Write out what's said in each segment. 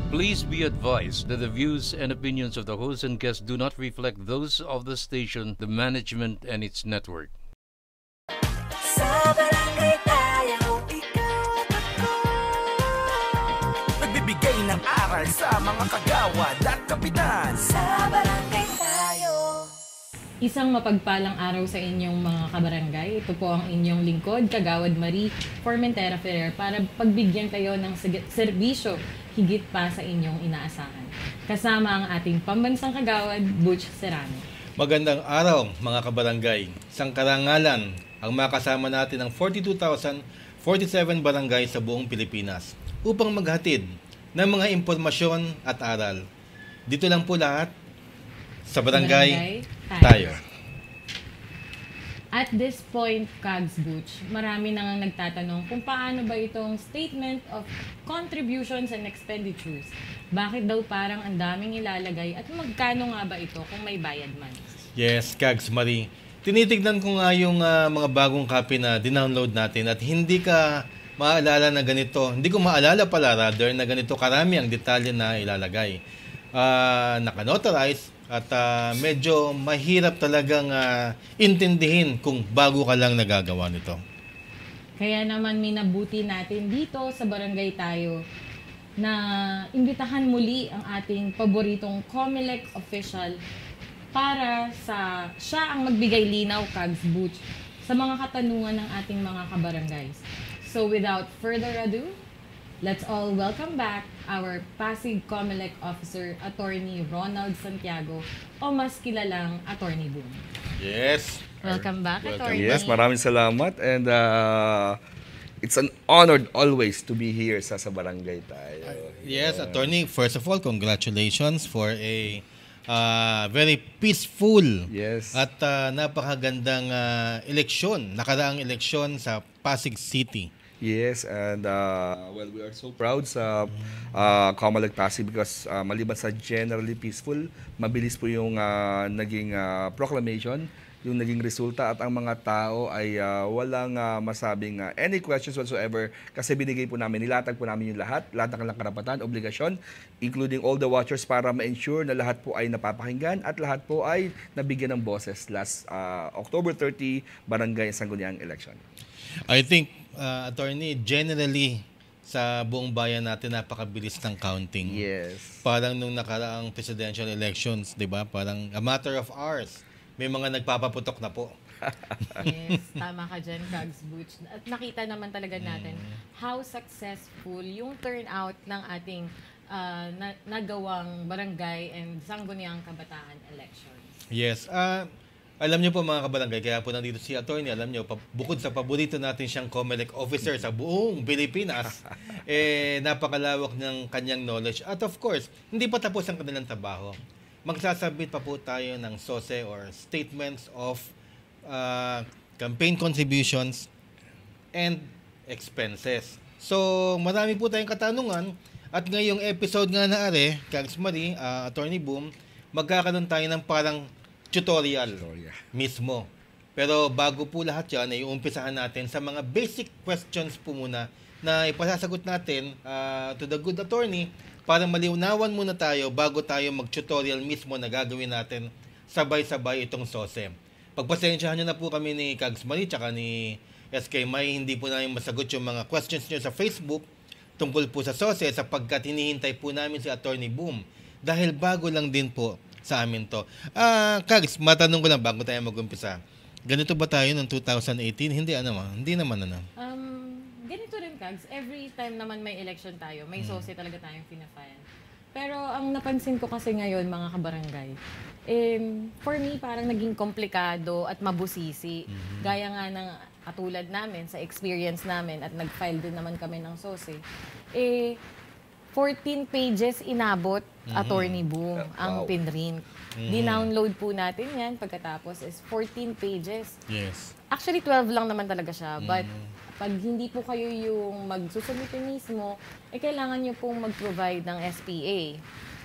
Please be advised that the views and opinions of the host and guests do not reflect those of the station, the management, and its network. Sa barangay tayo, ikaw at ako. Nagbibigay ng aral sa mga kagawad at kapitan. Sa barangay tayo. Isang mapagpalang araw sa inyong mga kabarangay. Ito po ang inyong lingkod, Kagawad Marie Formentera Ferrer, para pagbigyan kayo ng serbisyo higit pa sa inyong inaasahan. Kasama ang ating pambansang kagawad, Butch Serrano. Magandang araw mga kabarangay. Isang karangalan ang makasama natin ng 42,047 barangay sa buong Pilipinas upang maghatid ng mga impormasyon at aral. Dito lang po lahat sa barangay tayo. At this point, Kags Butch, marami nang nagtatanong kung paano ba itong Statement of Contributions and Expenditures. Bakit daw parang ang daming ilalagay at magkano nga ba ito kung may bayad man? Yes, Kags Marie. Tinitignan ko nga yung mga bagong copy na dinownload natin at hindi ka maalala na ganito. Hindi ko maalala pala rather na ganito karami ang detalye na ilalagay. Naka-notarize at medyo mahirap talagang intindihin kung bago ka lang nagagawa nito. Kaya naman minabuti natin dito sa barangay tayo na imbitahan muli ang ating paboritong COMELEC official para siya ang magbigay linaw, Kags Butch, sa mga katanungan ng ating mga kabarangays. So without further ado, let's all welcome back our Pasig COMELEC officer, Attorney Ronald Santiago, o mas kilalang Attorney Boom. Yes. Welcome back, Attorney. Yes, maraming salamat and it's an honor always to be here sa barangay tayo. Yes, Attorney, first of all, congratulations for a very peaceful at napakagandang eleksyon, nakaraang eleksyon sa Pasig City. Yes, and well, we are so proud sa COMELEC Pasig because maliban sa generally peaceful, mabilis po yung naging proclamation, yung naging resulta at ang mga tao ay walang masabing any questions whatsoever kasi binigay po namin, nilatag po namin yung lahat ng kanilang karapatan, obligasyon, including all the watchers para ma-ensure na lahat po ay napapakinggan at lahat po ay nabigyan ng boses last October 30 Barangay Sangguniang election. I think, Attorney, generally sa buong bayan natin napakabilis ng counting. Yes. Parang nung nakaraang presidential elections, 'di ba? Parang a matter of hours. May mga nagpapaputok na po. Yes, tama ka dyan, Kags Butch. At nakita naman talaga natin how successful yung turnout ng ating nagawang barangay and Sangguniang Kabataan elections. Yes. Alam niyo po mga kabarangay, kaya po nandito si Attorney, alam niyo, bukod sa paborito natin siyang COMELEC officer sa buong Pilipinas, napakalawak ng kanyang knowledge. At of course, hindi pa tapos ang kanilang trabaho. Magsasabit pa po tayo ng SOSE or Statements of Campaign Contributions and Expenses. So, marami po tayong katanungan at ngayong episode nga na Kags Marie, Attorney Boom, magkakaroon tayo ng parang tutorial mismo. Pero bago po lahat yan, ay uumpisahan natin sa mga basic questions po muna na ipasasagot natin to the good attorney para maliwnawan muna tayo bago tayo mag-tutorial mismo na gagawin natin sabay-sabay itong SOSE. Pagpasensyahan nyo na po kami ni Kags Marie tsaka ni SK May, hindi po namin masagot yung mga questions nyo sa Facebook tungkol po sa SOSE sapagkat hinihintay po namin si Attorney Boom dahil bago lang din po sa amin to. Kags, matanong ko lang bago tayo mag-umpisa. Ganito ba tayo noong 2018? Hindi naman. Ganito rin, Kags. Every time naman may election tayo, may SOSE talaga tayong pinafile. Pero ang napansin ko kasi ngayon, mga kabarangay, for me, parang naging komplikado at mabusisi. Gaya nga ng katulad namin, sa experience namin, at nag-file din naman kami ng SOSE, 14 pages inabot, Attorney Boom, ang pinrint. Dinownload po natin yan pagkatapos is 14 pages. Yes. Actually, 12 lang naman talaga siya. But pag hindi po kayo yung magsusumite mismo, kailangan nyo pong mag-provide ng SPA.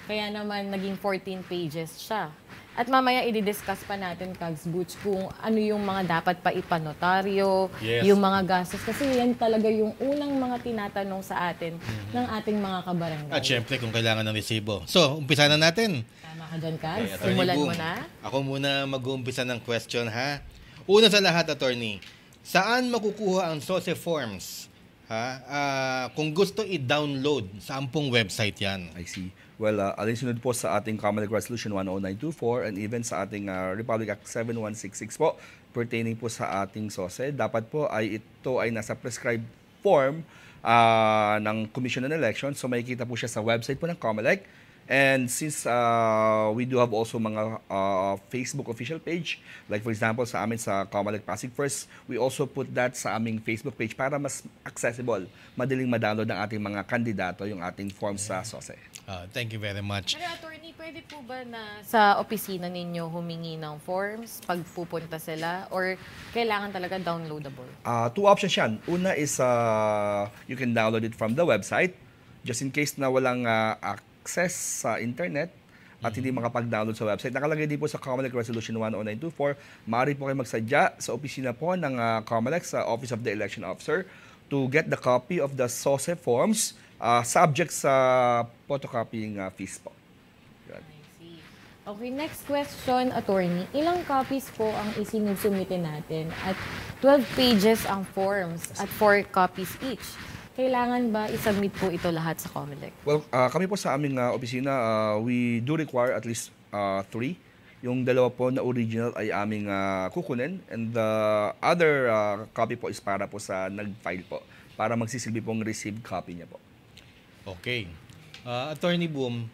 Kaya naman naging 14 pages siya. At mamaya i-discuss pa natin, Kags Butch, kung ano yung mga dapat pa ipanotaryo, Yes. yung mga gastos. Kasi yan talaga yung unang mga tinatanong sa atin ng ating mga kabarangay. At syempre, kung kailangan ng resibo. So, umpisa na natin. Tama ka dyan, Kags. Okay, Attorney Simulan Boom. mo na. Ako muna mag-uumpisa ng question, ha? Una sa lahat, attorney, saan makukuha ang SOSE forms? Kung gusto i-download, saan pong website yan? I see. Well, alinsunod po sa ating Comelec Resolution 10924 and even sa ating Republic Act 7166 po pertaining po sa ating SOSE, dapat po ay ito ay nasa prescribed form ng Commission on Elections. So makikita po siya sa website po ng Comelec. And since we do have also mga Facebook official page, like for example sa amin sa Comelec Pasig First, we also put that sa aming Facebook page para mas accessible, madaling ma-download ng ating mga kandidato yung ating form sa SOSE. Thank you very much. Pero attorney, pwede po ba na sa opisina ninyo humingi ng forms pag pupunta sila or kailangan talaga downloadable? Two options yan. Una is you can download it from the website just in case na walang access sa internet at hindi makapag-download sa website. Nakalagay din po sa Comelec Resolution 10924. Maaari po kayo magsadya sa opisina po ng Comelec sa Office of the Election Officer to get the copy of the SOSE forms subject sa photocopying fees po. Yan. I see. Okay, next question, attorney. Ilang copies po ang isinusumite natin at 12 pages ang forms at 4 copies each? Kailangan ba isubmit po ito lahat sa Comelec? Well, kami po sa aming opisina, we do require at least 3. Yung dalawa po na original ay aming kukunin and the other copy po is para po sa nag-file po para magsisilbi pong received copy niya po. Okay. Attorney Boom,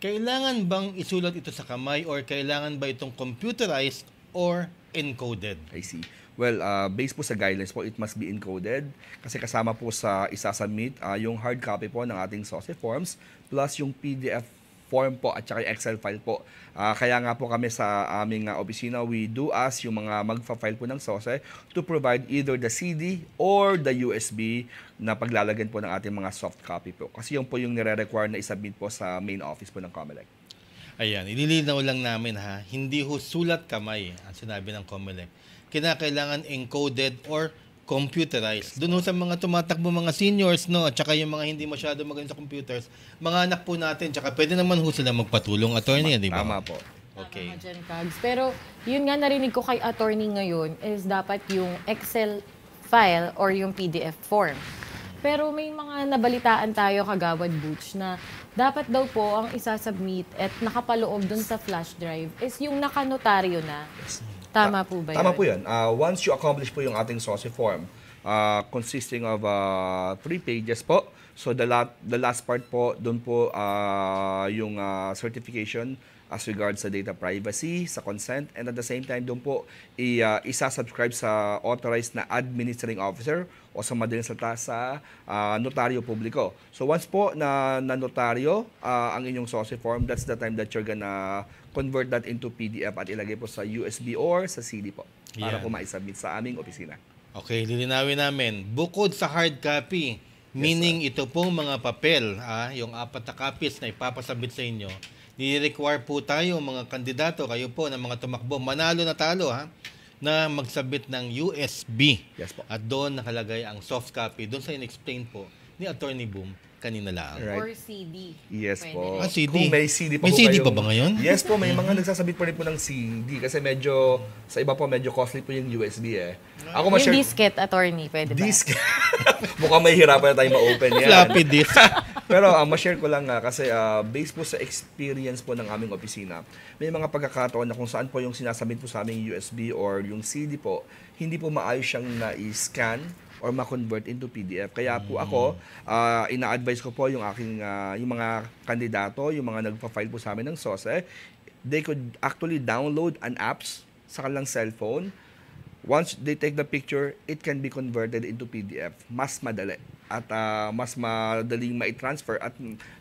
kailangan bang isulat ito sa kamay or kailangan ba itong computerized or encoded? I see. Well, based po sa guidelines po, it must be encoded kasi kasama po sa isasubmit yung hard copy po ng ating SOSE forms plus yung PDF form po at saka yung Excel file po. Kaya nga po kami sa aming opisina, we do ask yung mga magfa-file po ng SOSE to provide either the CD or the USB na paglalagyan po ng ating mga soft copy po. Kasi yun po yung nire-require na isubmit po sa main office po ng Comelec. Ayan, ililinaw lang namin ha, hindi ho sulat kamay ang sinabi ng Comelec. Kinakailangan encoded or computerized. Doon ho sa mga tumatakbo mga seniors, no, at saka yung mga hindi masyado magaling sa computers, mga anak po natin, tsaka pwede naman ho sila magpatulong, attorney, di ba? Tama po. Okay. Tama ka dyan, Kags. Pero yun nga narinig ko kay attorney ngayon is dapat yung Excel file or yung PDF form. Pero may mga nabalitaan tayo, Kagawad Butch, na dapat daw po ang isasubmit at nakapaloob dun sa flash drive is yung nakanotaryo na. Tama po ba yun? Tama po yun. Once you accomplish po yung ating SOSE form, consisting of 3 pages po. So the last part po, doon po yung certification as regards sa data privacy, sa consent, and at the same time doon po isa-subscribe sa authorized na administrating officer o sa madaling salita sa notaryo publiko. So once po na notaryo ang inyong SOSE form, that's the time that you're gonna convert that into PDF at ilagay po sa USB or sa CD po para Yan. po ma-submit sa aming opisina. Okay, lilinawin namin. Bukod sa hard copy, meaning ito pong mga papel, yung 4 na copies na ipapasabit sa inyo, ni-require po tayo mga kandidato, kayo po na mga tumakbo, manalo na talo na magsabit ng USB. Yes po. At doon nakalagay ang soft copy. Doon sa in-explain po ni Attorney Boom kanina lang. Right. Or CD. Yes Pwede po. rin. CD. Kung may CD pa May po CD kayong- pa ba ngayon? Yes po, may mga nagsasabit pa rin po ng CD kasi medyo, sa iba po medyo costly po yung USB eh. Ako Yung ma-share... disket, attorney, pwede ba? Disk. Mukhang may hirapan na tayo ma-open yan. Floppy disk. Pero ma-share ko lang kasi based po sa experience po ng aming opisina, may mga pagkakataon na kung saan po yung sinasabit po sa aming USB or yung CD po, hindi po maayos siyang na-scan or ma-convert into PDF. Kaya po ako, ina-advise ko po yung aking yung mga kandidato, yung mga nagpa-file po sa amin ng SOSE, they could actually download an apps sa kanilang cellphone. Once they take the picture, it can be converted into PDF. Mas madali at mas madaling ma-transfer at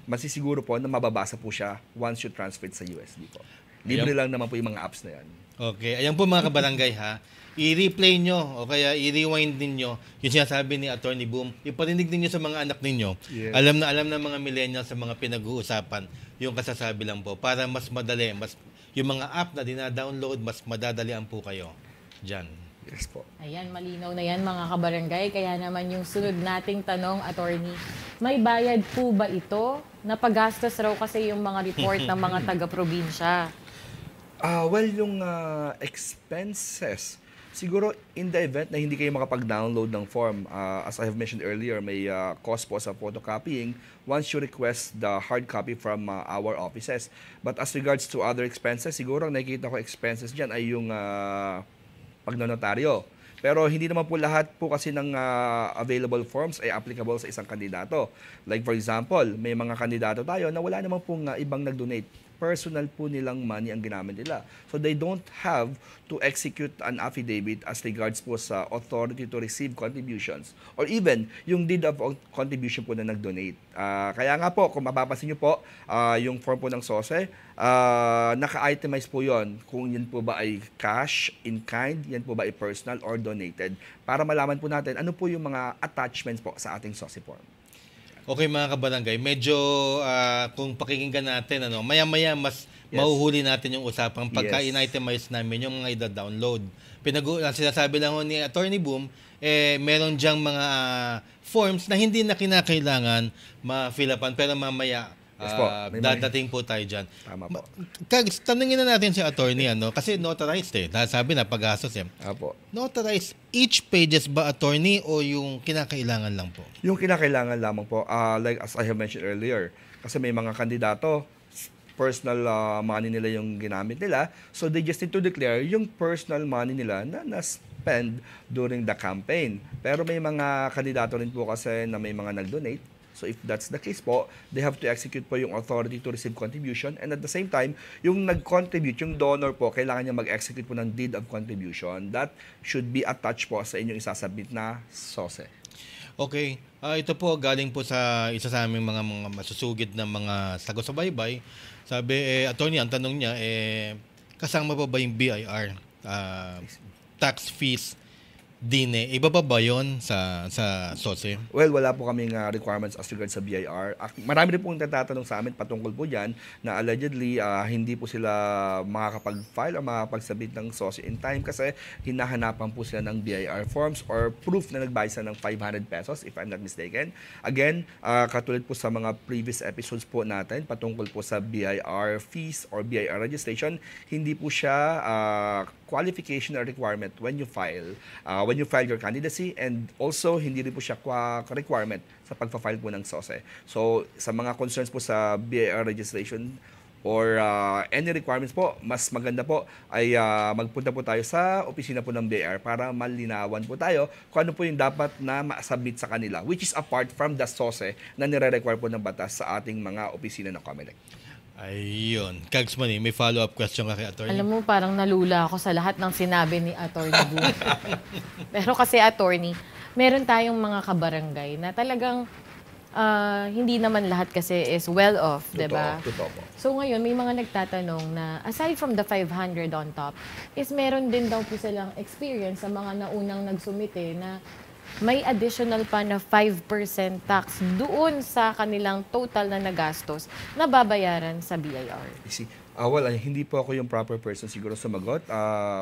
masisiguro po na mababasa po siya once you transfer it sa USB po. Libre lang naman po yung mga apps na yan. Okay, ayan po mga kabarangay i-replay nyo o kaya i-rewind ninyo yung sinasabi ni Attorney Boom. Iparinig ninyo sa mga anak ninyo. Yes. Alam na mga millennials sa mga pinag-uusapan. yung kasasabi lang po para mas madali, yung mga app na dina-download, mas madadalian po kayo dyan. Yes po. Ayan, malinaw na yan mga kabarangay. Kaya naman yung sunod nating tanong, attorney, may bayad po ba ito? Napagastos raw kasi yung mga report ng mga taga-probinsya. Well, yung expenses, siguro in the event na hindi kayo makapag-download ng form, as I have mentioned earlier, may cost po sa photocopying once you request the hard copy from our offices. But as regards to other expenses, siguro ang nakikita ko expenses dyan ay yung pagnonotaryo. Pero hindi naman po lahat po kasi ng available forms ay applicable sa isang kandidato. Like for example, may mga kandidato tayo na wala naman pong ibang nag-donate. Personal po nilang money ang ginamit nila. So they don't have to execute an affidavit as regards po sa authority to receive contributions or even yung deed of contribution po na nag-donate. Kaya nga po, kung mapapansin nyo po, yung form po ng SOSE, naka-itemize po yon kung yan po ba ay cash, in kind, yan po ba ay personal or donated para malaman po natin ano po yung mga attachments po sa ating SOSE form. Okay mga kabarangay, medyo kung pakikinggan natin, maya-maya mas mahuhuli natin yung usapang pagka in-itemize namin yung mga ida-download. Sinasabi lang ho ni Attorney Boom, meron diyang mga forms na hindi na kinakailangan ma-fill upan, pero mamaya dadating po tayo dyan. Tama po. Tanungin na natin si attorney, kasi notarized sabi na pag-asos Apo. Notarized, each pages ba attorney o yung kinakailangan lang po? Yung kinakailangan lamang po, like as I have mentioned earlier, kasi may mga kandidato, personal money nila yung ginamit nila, so they just need to declare yung personal money nila na na-spend during the campaign. Pero may mga kandidato rin po kasi na may mga nag-donate. So if that's the case po, they have to execute po yung authority to receive contribution, and at the same time, yung nag-contribute, yung donor po, kailangan niya mag-execute po ng deed of contribution. That should be attached po sa inyong isasubmit na SOSE. Okay. Ito po galing po sa isa sa aming mga masusugid na mga sagot-sa-baybay. Sabi, attorney, ang tanong niya, kasama pa ba yung BIR? Tax fees? Dine, iba ba yun sa SOSE? Well, wala po kaming requirements as regards sa BIR. Marami rin pong natatanong sa amin patungkol po dyan na allegedly hindi po sila makakapag-file o makakapag-submit ng SOSE in time kasi hinahanapan po sila ng BIR forms or proof na nagbayad sila ng 500 pesos if I'm not mistaken. Again, katulad po sa mga previous episodes po natin patungkol po sa BIR fees or BIR registration, hindi po siya qualification or requirement when you file your candidacy, and also hindi rin po siya requirement sa pagpa-file po ng SOSE. So sa mga concerns po sa BIR registration or any requirements po, mas maganda po ay magpunta po tayo sa opisina po ng BIR para malinawan po tayo kung ano po yung dapat na ma-submit sa kanila, which is apart from the SOSE na nire-require po ng batas sa ating mga opisina ng COMELEC. Ayun. Kags Mani, may follow-up question ka kay attorney? Alam mo, parang nalula ako sa lahat ng sinabi ni Attorney Boom. Pero kasi attorney, meron tayong mga kabarangay na talagang hindi naman lahat kasi is well-off, di ba? Totoo po. So ngayon, may mga nagtatanong na aside from the 500 on top, is meron din daw po silang experience sa mga naunang nagsumite na may additional pa na 5% tax doon sa kanilang total na nagastos na babayaran sa BIR. Well, hindi po ako yung proper person siguro sumagot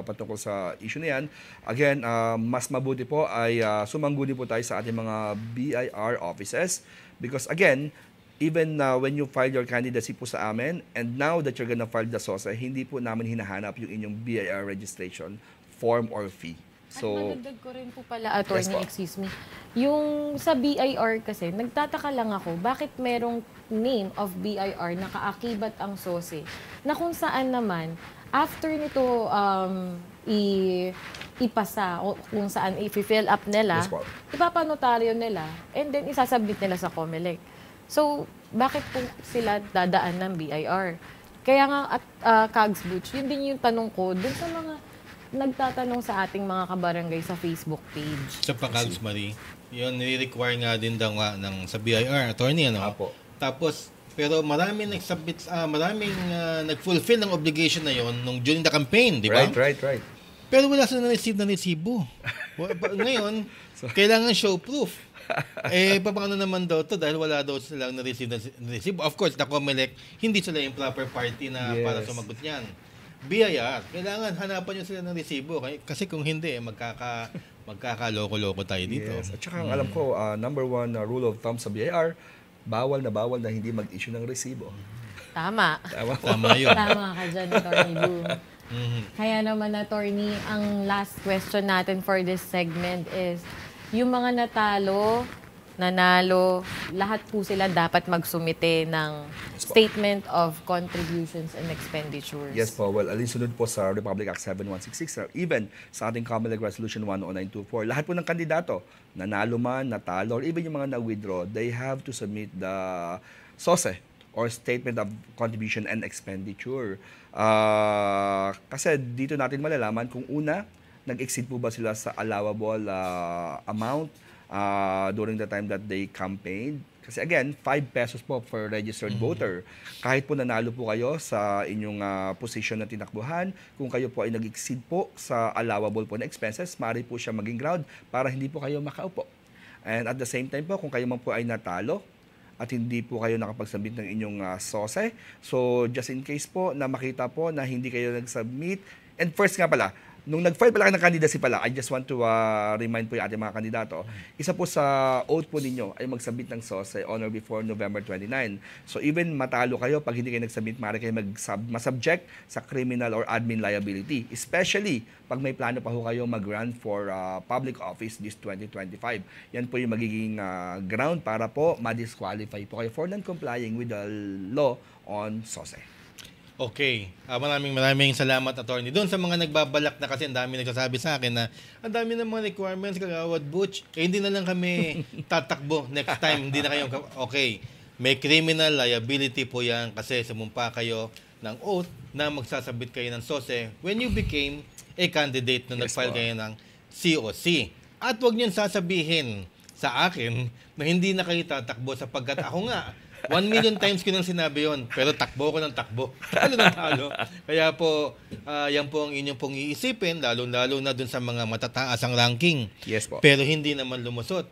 patungkol sa issue na yan. Again, mas mabuti po ay sumangguni po tayo sa ating mga BIR offices because again, even when you file your candidacy po sa amin and now that you're gonna file the SOSE, hindi po namin hinahanap yung inyong BIR registration form or fee. So, at madagdag ko rin po pala, attorney, excuse me. Yung sa BIR kasi, nagtataka lang ako, bakit merong name of BIR na kaakibat ang SOSE? Na kung saan naman, after nito ipasa, o kung saan i-fill up nila, ipapanotaryo nila, and then isasubmit nila sa COMELEC. So, bakit po sila dadaan ng BIR? Kaya nga, at Kags Butch, yun din yung tanong ko, dun sa mga nagtatanong sa ating mga kabarangay sa Facebook page. Sa Kags Marie, yun nire-require nga din daw sa BIR attorney Apo. Tapos pero maraming nag-submit nag-fulfill ng obligation na yon nung during the campaign, di ba? Right. Pero wala silang na-receive na resibo. Ngayon, kailangan show proof. Paano naman daw to dahil wala daw silang na-receive. Of course, the COMELEC, hindi sila yung proper party na para sumagot niyan. BIR, kailangan hanapan nyo sila ng resibo. Kasi kung hindi, magkakaloko-loko tayo dito. Yes. At saka alam ko, number one rule of thumb sa BIR, bawal na hindi mag-issue ng resibo. Tama. Tama yun. Tama ka dyan, Attorney Boom. Kaya naman, Attorney, ang last question natin for this segment is, yung mga nanalo, lahat po sila dapat magsumite ng Statement of Contributions and Expenditures. Yes po. Well, alinsunod po sa Republic Act 7166, even sa ating COMELEC Resolution 10924, lahat po ng kandidato, nanalo man, natalo, or even yung mga na-withdraw, they have to submit the SOSE, or Statement of Contribution and Expenditure. Kasi dito natin malalaman kung una, nag-exceed po ba sila sa allowable amount during the time that they campaigned. Kasi again, 5 pesos po per registered voter. Kahit po nanalo po kayo sa inyong position na tinakbuhan, kung kayo po ay nag-exceed po sa allowable po na expenses, maaari po siya maging ground para hindi po kayo makaupo. And at the same time po, kung kayo man po ay natalo, at hindi po kayo nakapagsubmit ng inyong SOSE. So, just in case po na makita po na hindi kayo nag-submit. And first nga pala, nung nag-file pala kayo ng candidacy pala, I just want to remind po yung ating mga kandidato, isa po sa oath po ninyo ay mag-submit ng SOSE on or before November 29. So even matalo kayo, pag hindi kayo nag-submit, maaari kayo masubject sa criminal or admin liability. Especially pag may plano pa ho kayo mag-run for public office this 2025. Yan po yung magiging ground para po ma-disqualify po kayo for non-complying with the law on SOSE. Okay. Maraming salamat, Attorney. Doon sa mga nagbabalak na kasi ang dami nagsasabi sa akin na ang dami ng mga requirements, Kagawad Butch, hindi na lang kami tatakbo next time. Hindi na kayo, okay. May criminal liability po yan kasi sumumpa kayo ng oath na magsasabit kayo ng SOSE when you became a candidate na nag-file kayo ng COC. At huwag niyo sasabihin sa akin na hindi na kayo tatakbo sapagkat ako nga, 1 million times ko nang sinabi yon, pero takbo ko ng takbo. Talo ng talo. Kaya po, yan po ang inyong pong iisipin, lalo-lalo na dun sa mga matataas ang ranking. Yes po. Pero hindi naman lumusot.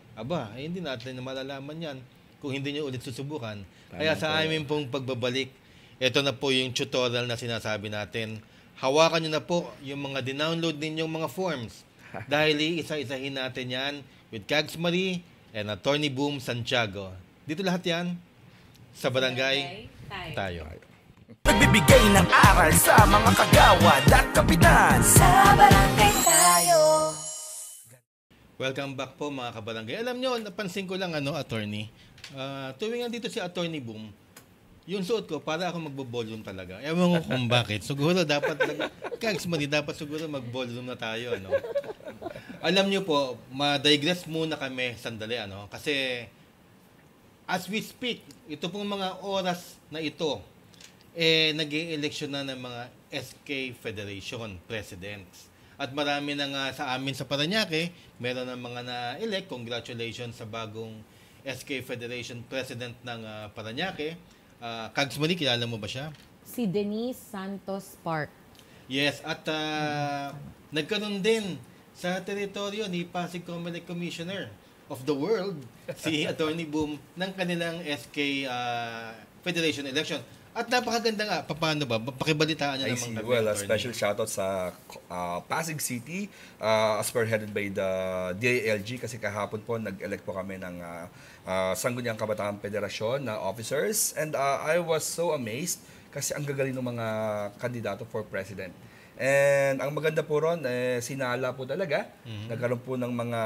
Hindi natin na malalaman yan kung hindi nyo ulit susubukan. Kaya sa amin pong pagbabalik, ito na po yung tutorial na sinasabi natin. Hawakan nyo na po yung mga dinownload ninyong mga forms. Dahil isa-isahin natin yan with Cags Marie and Attorney Boom Santiago. Dito lahat yan. Sa barangay tayo. Nagbibigay ng aral sa mga kagawad at kapitan. Sa barangay tayo. Welcome back po mga kabarangay. Alam nyo, napansin ko lang Attorney. Tuwing nandito si Attorney Boom, yung suot ko, para ako magbo-volume talaga. Ewan ko kung bakit. Siguro dapat, dapat siguro mag-volume na tayo. Alam nyo po, ma-digress muna kami sandali. Kasi as we speak, ito pong mga oras na ito, nag-i-election na ng mga SK Federation Presidents. At marami na nga sa amin sa Parañaque, meron ng mga na-elect. Congratulations sa bagong SK Federation President ng Parañaque. Cags Marie, kilala mo ba siya? Si Denise Santos Park. Yes, at nagkaroon din sa teritoryo ni Pasig COMELEC Commissioner of the world, si Attorney Boom, ng kanilang SK Federation election. At napakaganda nga, paano ba? Pakibalitaan niyo naman kami. Well, a special shoutout sa Pasig City, spearheaded by the DILG, kasi kahapon po nag-elect po kami ng Sangguniang Kabataan Federasyon na officers. And I was so amazed kasi ang gagaling ng mga kandidato for president. And ang maganda po ron, sinala po talaga. Nagkaroon po ng mga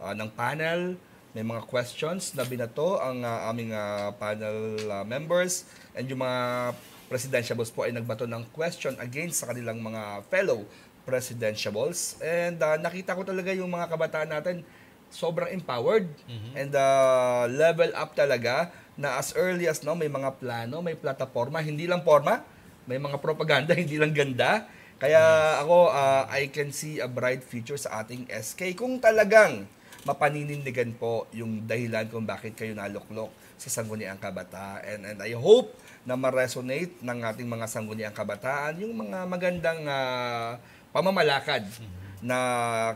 ng panel, may mga questions na binato ang aming panel members, and yung mga presidentiables po ay nagbato ng question against sa kanilang mga fellow presidentiables. And nakita ko talaga yung mga kabataan natin sobrang empowered and level up talaga, na as early as now may mga plano, may plataforma, hindi lang forma, may mga propaganda, hindi lang ganda. Kaya ako, I can see a bright future sa ating SK kung talagang mapaninindigan po yung dahilan kung bakit kayo naluklok sa Sangguniang Kabataan. And I hope na ma-resonate ng ating mga Sangguniang Kabataan yung mga magandang pamamalakad na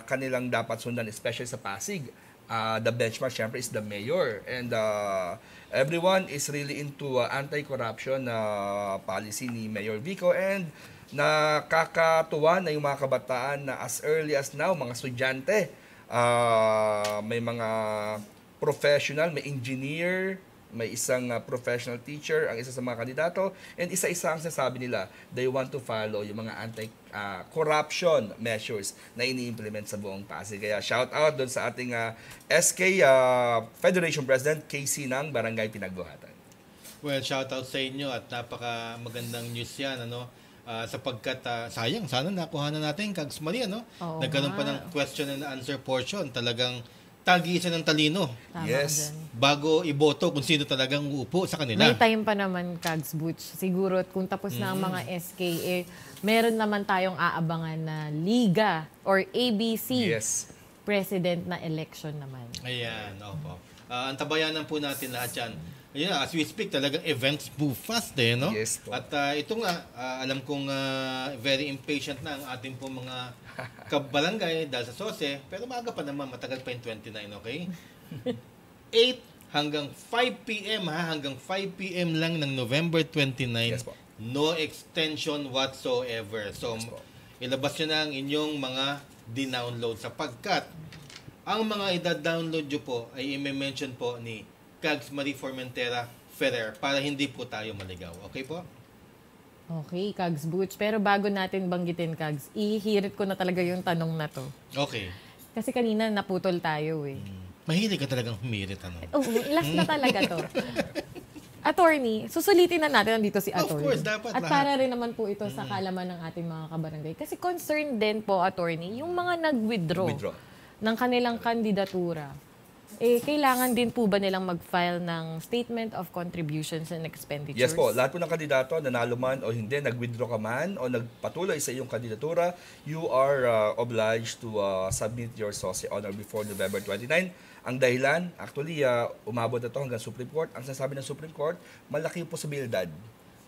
kanilang dapat sundan, especially sa Pasig. The benchmark, syempre, is the mayor. And everyone is really into anti-corruption policy ni Mayor Vico. And nakakatuwa na yung mga kabataan na as early as now, mga estudyante, may mga professional, may engineer, may isang professional teacher, ang isa sa mga kandidato, and isa-isa ang sasabi nila, they want to follow yung mga anti-corruption measures na ini-implement sa buong Pasig. Kaya shout out doon sa ating SK Federation President, KC ng Barangay Pinagbuhatan. Well, shout out sa inyo at napaka magandang news yan, ano? Sapagkat sayang, sana nakuha na natin Kags Marie, no? Oo Nagkaroon pa ng question and answer portion. Talagang tagi-isa ng talino Tama Yes. dyan. bago iboto kung sino talagang uupo sa kanila. May time pa naman, Kags Butch. Siguro kung tapos na ang mga SK, meron naman tayong aabangan na Liga or ABC Yes. president na election naman. Ayan, opo. Antabayanan po natin lahat yan. Ayun, as we speak, talagang events move fast no? Yes po. At ito nga, alam kong very impatient na ang ating po mga kabarangay dahil sa SOSE, pero maaga pa naman, matagal pa yung 29, okay? 8 hanggang 5 p.m. hanggang 5 p.m. lang ng November 29. Yes po. No extension whatsoever. So, Yes po. ilabas nyo na ang inyong mga dinownload sapagkat ang mga ida-download nyo po ay i-mention po ni Kags Marie Formentera Ferrer para hindi po tayo maligaw. Okay po? Okay, Kags Butch. Pero bago natin banggitin, Kags, ihirit ko na talaga yung tanong na to. Okay. Kasi kanina naputol tayo eh. Mahilig ka talagang humirit, ano? Oh, last na talaga to. Attorney, susulitin na natin nandito si Of Attorney. course, dapat At lahat. para rin naman po ito sa kalaman ng ating mga kabarangay. Kasi concerned din po, Attorney, yung mga nag-withdraw Withdraw. ng kanilang kandidatura. Kailangan din po ba nilang mag-file ng Statement of Contributions and Expenditures? Yes po, lahat po ng kandidato, nanalo man o hindi, nag-withdraw ka man o nagpatuloy sa iyong kandidatura, you are obliged to submit your SOSE honor before November 29. Ang dahilan, actually, umabot na ito hanggang Supreme Court. Ang sinasabi ng Supreme Court, malaki yung posibilidad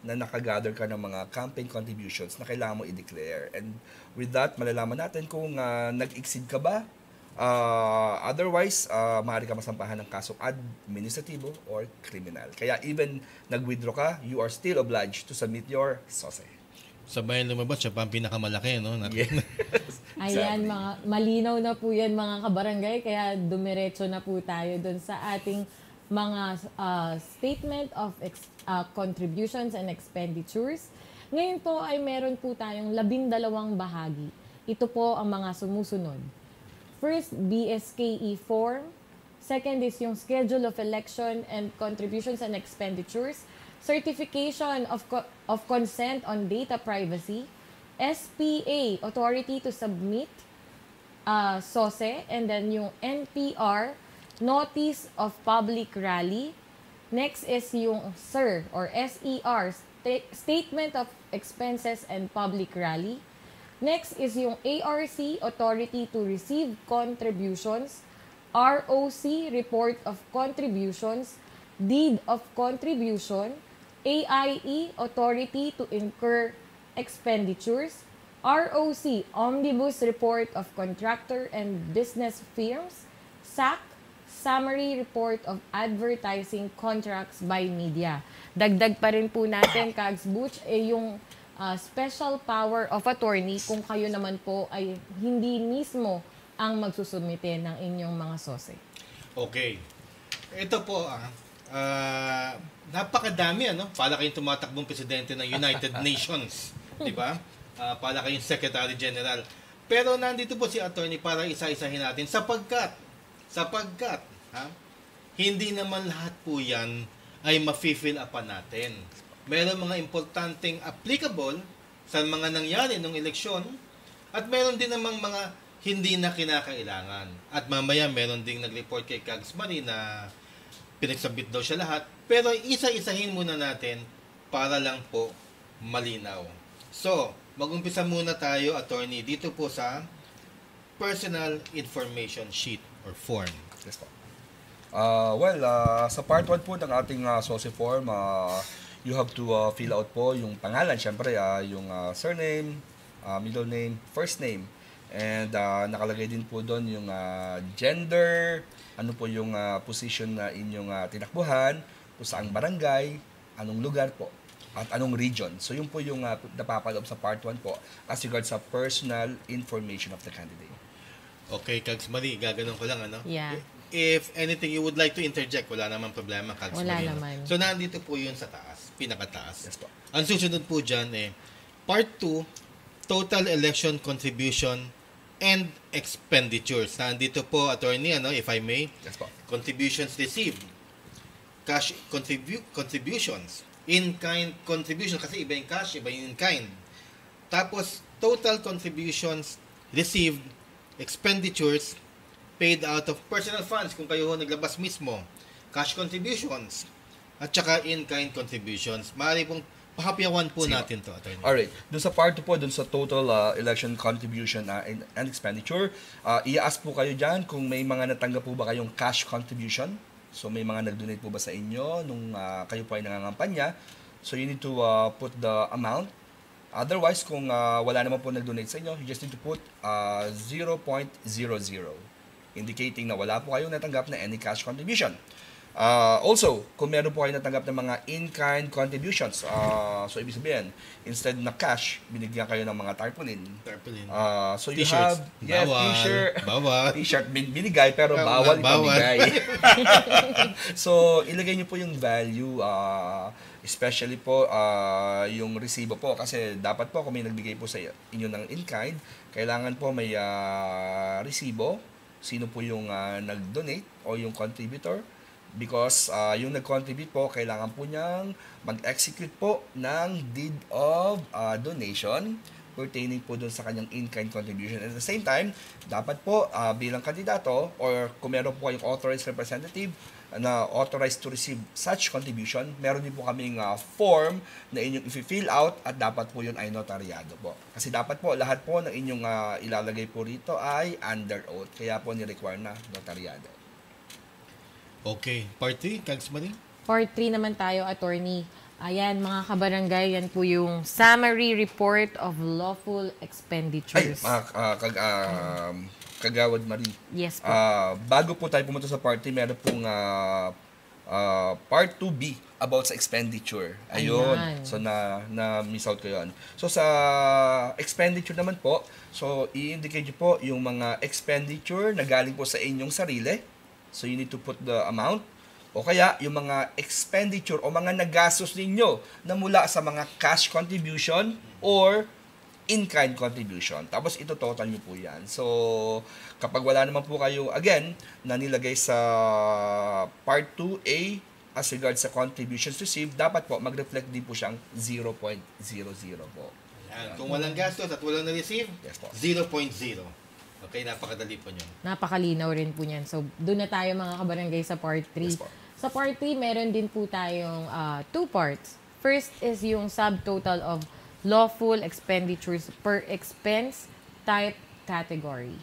na nakagather ka ng mga campaign contributions na kailangan mo i-declare. And with that, malalaman natin kung nag-exceed ka ba. Otherwise, maaari ka masampahan ng kasong administratibo or criminal. Kaya even nag-withdraw ka, you are still obliged to submit your SOSE. Sabay lumabas, siya pa ang pinakamalaki, no? Yes. Ayan, mga, malinaw na po yan mga kabarangay, kaya dumiretso na po tayo doon sa ating mga Statement of Contributions and Expenditures. Ngayon po ay meron po tayong 12 bahagi. Ito po ang mga sumusunod. First, BSKE form. Second is yung Schedule of Election and Contributions and Expenditures. Certification of Consent on Data Privacy. SPA, Authority to Submit SOSE. And then yung NPR, Notice of Public Rally. Next is yung SER or SER, Statement of Expenses and Public Rally. Next is yung ARC, Authority to Receive Contributions, ROC, Report of Contributions, Deed of Contribution, AIE, Authority to Incur Expenditures, ROC, Omnibus Report of Contractor and Business Firms, SAC, Summary Report of Advertising Contracts by Media. Dagdag pa rin po natin, Kags Butch, yung special power of attorney kung kayo naman po ay hindi mismo ang magsusumite ng inyong mga SOSE. Okay. Ito po, napakadami, ano? Para kayong tumatakbong presidente ng United Nations. Di ba? Para kayong Secretary General. Pero nandito po si attorney para isa-isahin natin sapagkat, hindi naman lahat po yan ay ma-fill upan natin. Meron mga importanteng applicable sa mga nangyari nung eleksyon at meron din namang mga hindi na kinakailangan. At mamaya meron ding nag-report kay Kags Marie na pinagsabit daw siya lahat. Pero isa-isahin muna natin para lang po malinaw. So, mag-umpisa muna tayo, attorney, dito po sa Personal Information Sheet or form. Yes po. Sa part 1 po ng ating SOSE form, you have to fill out po yung pangalan, syempre, yung surname, middle name, first name. And nakalagay din po doon yung gender, ano po yung position na inyong tinakbuhan, kung saang barangay, anong lugar po, at anong region. So yun po yung napapaloob sa part 1 po as regards sa personal information of the candidate. Okay, Kags Marie, gaganon ko lang, ano? Yeah. If anything you would like to interject, wala naman problema, Kags Wala Marie. naman. So, nandito po yun sa taas, pinakataas. Yes po. Ang susunod po dyan, Part 2, Total Election Contribution and Expenditures. Nandito po, attorney, if I may, Yes po. contributions received, cash contributions, in-kind contribution, kasi iba yung cash, iba yung in-kind. Tapos, total contributions received, expenditures, paid out of personal funds, kung kayo naglabas mismo, cash contributions, at saka in-kind contributions. Maaari pong pahapyawan po natin to, attorney. Alright, dun sa part 2 po, dun sa total election contribution and expenditure, i-ask po kayo dyan kung may mga natanggap po ba kayong cash contribution. So may mga nag-donate po ba sa inyo nung kayo po ay nangangampanya. So you need to put the amount. Otherwise, kung wala naman po nag-donate sa inyo, you just need to put 0.00, indicating na wala po kayong natanggap na any cash contribution. Also, kung meron po kayo natanggap ng mga in-kind contributions, so ibig sabihin, instead na cash, binigyan kayo ng mga tarpaulin. So you T-shirts. have, Bawal. t-shirt, Bawal. t-shirt binigay pero bawal ipamigay. So, ilagay niyo po yung value, especially po yung resibo po, kasi dapat po kung may nagbigay po sa inyo ng in-kind, kailangan po may resibo, sino po yung nag-donate o yung contributor. Because yung nag-contribute po, kailangan po niyang mag-execute po ng deed of donation pertaining po dun sa kanyang in-kind contribution. At the same time, dapat po bilang kandidato or kung meron po kayong authorized representative na authorized to receive such contribution, meron din po kaming form na inyong i-fill out at dapat po yun ay notaryado po. Kasi dapat po lahat po ng inyong ilalagay po rito ay under oath. Kaya po ni-require na notaryado. Okay. Part 3, Kags Marie? Part 3 naman tayo, attorney. Ayan, mga kabarangay, yan po yung summary report of lawful Ay, expenditures. Kagawad Marie. Yes po. Bago po tayo pumunta sa part 3, meron pong part 2B about sa expenditure. Ayun. Ayan. So, na-miss out ko yun. So, sa expenditure naman po, so, i-indicate nyo po yung mga expenditure na galing po sa inyong sarili. So, you need to put the amount. O kaya, yung mga expenditure o mga nagastos ninyo na mula sa mga cash contribution or in-kind contribution. Tapos, ito total nyo po yan. So, kapag wala naman po kayo, again, na nilagay sa part 2A as regards sa contributions received, dapat po mag-reflect din po siyang 0.00 po. Yan. Kung walang gastos at walang na-receive, Yes po. 0.0. Okay, napakadali po nyo. Napakalinaw rin po niyan. So, doon na tayo mga kabarangay sa part 3. Yes po. Sa part 3, meron din po tayong 2 parts. First is yung subtotal of lawful expenditures per expense type category.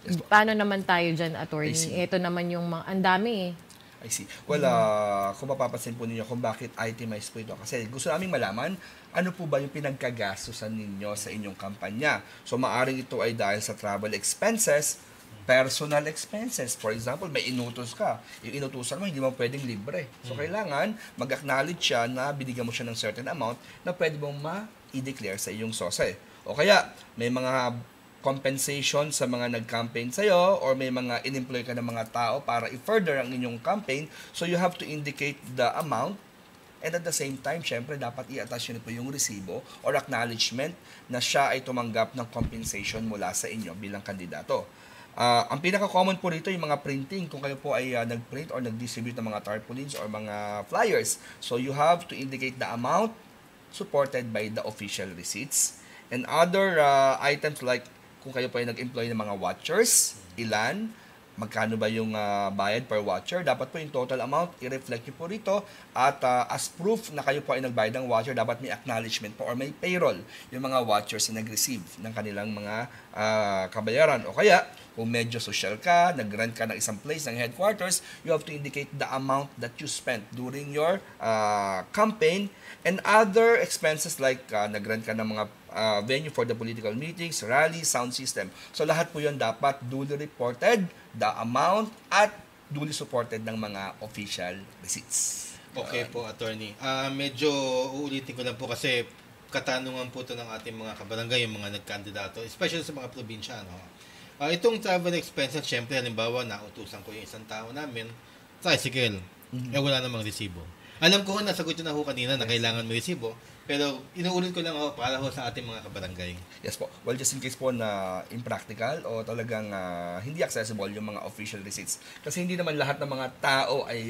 Yes po. Paano naman tayo dyan, I attorney? see. Ito naman yung mga, ang dami I see. Well, kung mapapansin po ninyo kung bakit itemized po ito. Kasi gusto naming malaman, ano po ba yung pinagkagastusan ninyo sa inyong kampanya. So, maaring ito ay dahil sa travel expenses, personal expenses. For example, may inutos ka. Yung inutusan mo, hindi mo pwedeng libre. So, kailangan mag-acknowledge siya na binigyan mo siya ng certain amount na pwede mong ma-declare sa iyong SOSE. O kaya, may mga compensation sa mga nag-campaign sa'yo or may mga in-employ ka ng mga tao para i-further ang inyong campaign. So, you have to indicate the amount and at the same time, syempre, dapat i-attach nyo po yung resibo or acknowledgement na siya ay tumanggap ng compensation mula sa inyo bilang kandidato. Ang pinaka-common po rito yung mga printing. Kung kayo po ay nag-print or nag-distribute ng mga tarpaulins or mga flyers. So, you have to indicate the amount supported by the official receipts. And other items like kung kayo po ay nag-employ ng mga watchers, ilan, magkano ba yung bayad per watcher, dapat po yung total amount, i-reflect nyo po rito. At as proof na kayo po ay nagbayad ng watcher, dapat may acknowledgement po or may payroll yung mga watchers na nag-receive ng kanilang mga kabayaran. O kaya, kung medyo social ka, nag-rent ka ng isang place ng headquarters, you have to indicate the amount that you spent during your campaign and other expenses like nag-rent ka ng mga venue for the political meetings, rally, sound system. So lahat po yun dapat duly reported, the amount, at duly supported ng mga official receipts. Okay po, attorney. Medyo uulitin ko lang po kasi katanungan po ito ng ating mga kabarangay, yung mga nagkandidato, especially sa mga probinsya. No? Itong travel expenses, syempre, halimbawa, nautusan ko yung isang tao namin, tricycle, wala namang resibo. Alam ko, nasagot yun na ho kanina na kailangan may resibo, pero inuulit ko lang ho para ho sa ating mga kabarangay. Yes po. Well, just in case po na impractical o talagang hindi accessible yung mga official receipts. Kasi hindi naman lahat ng mga tao ay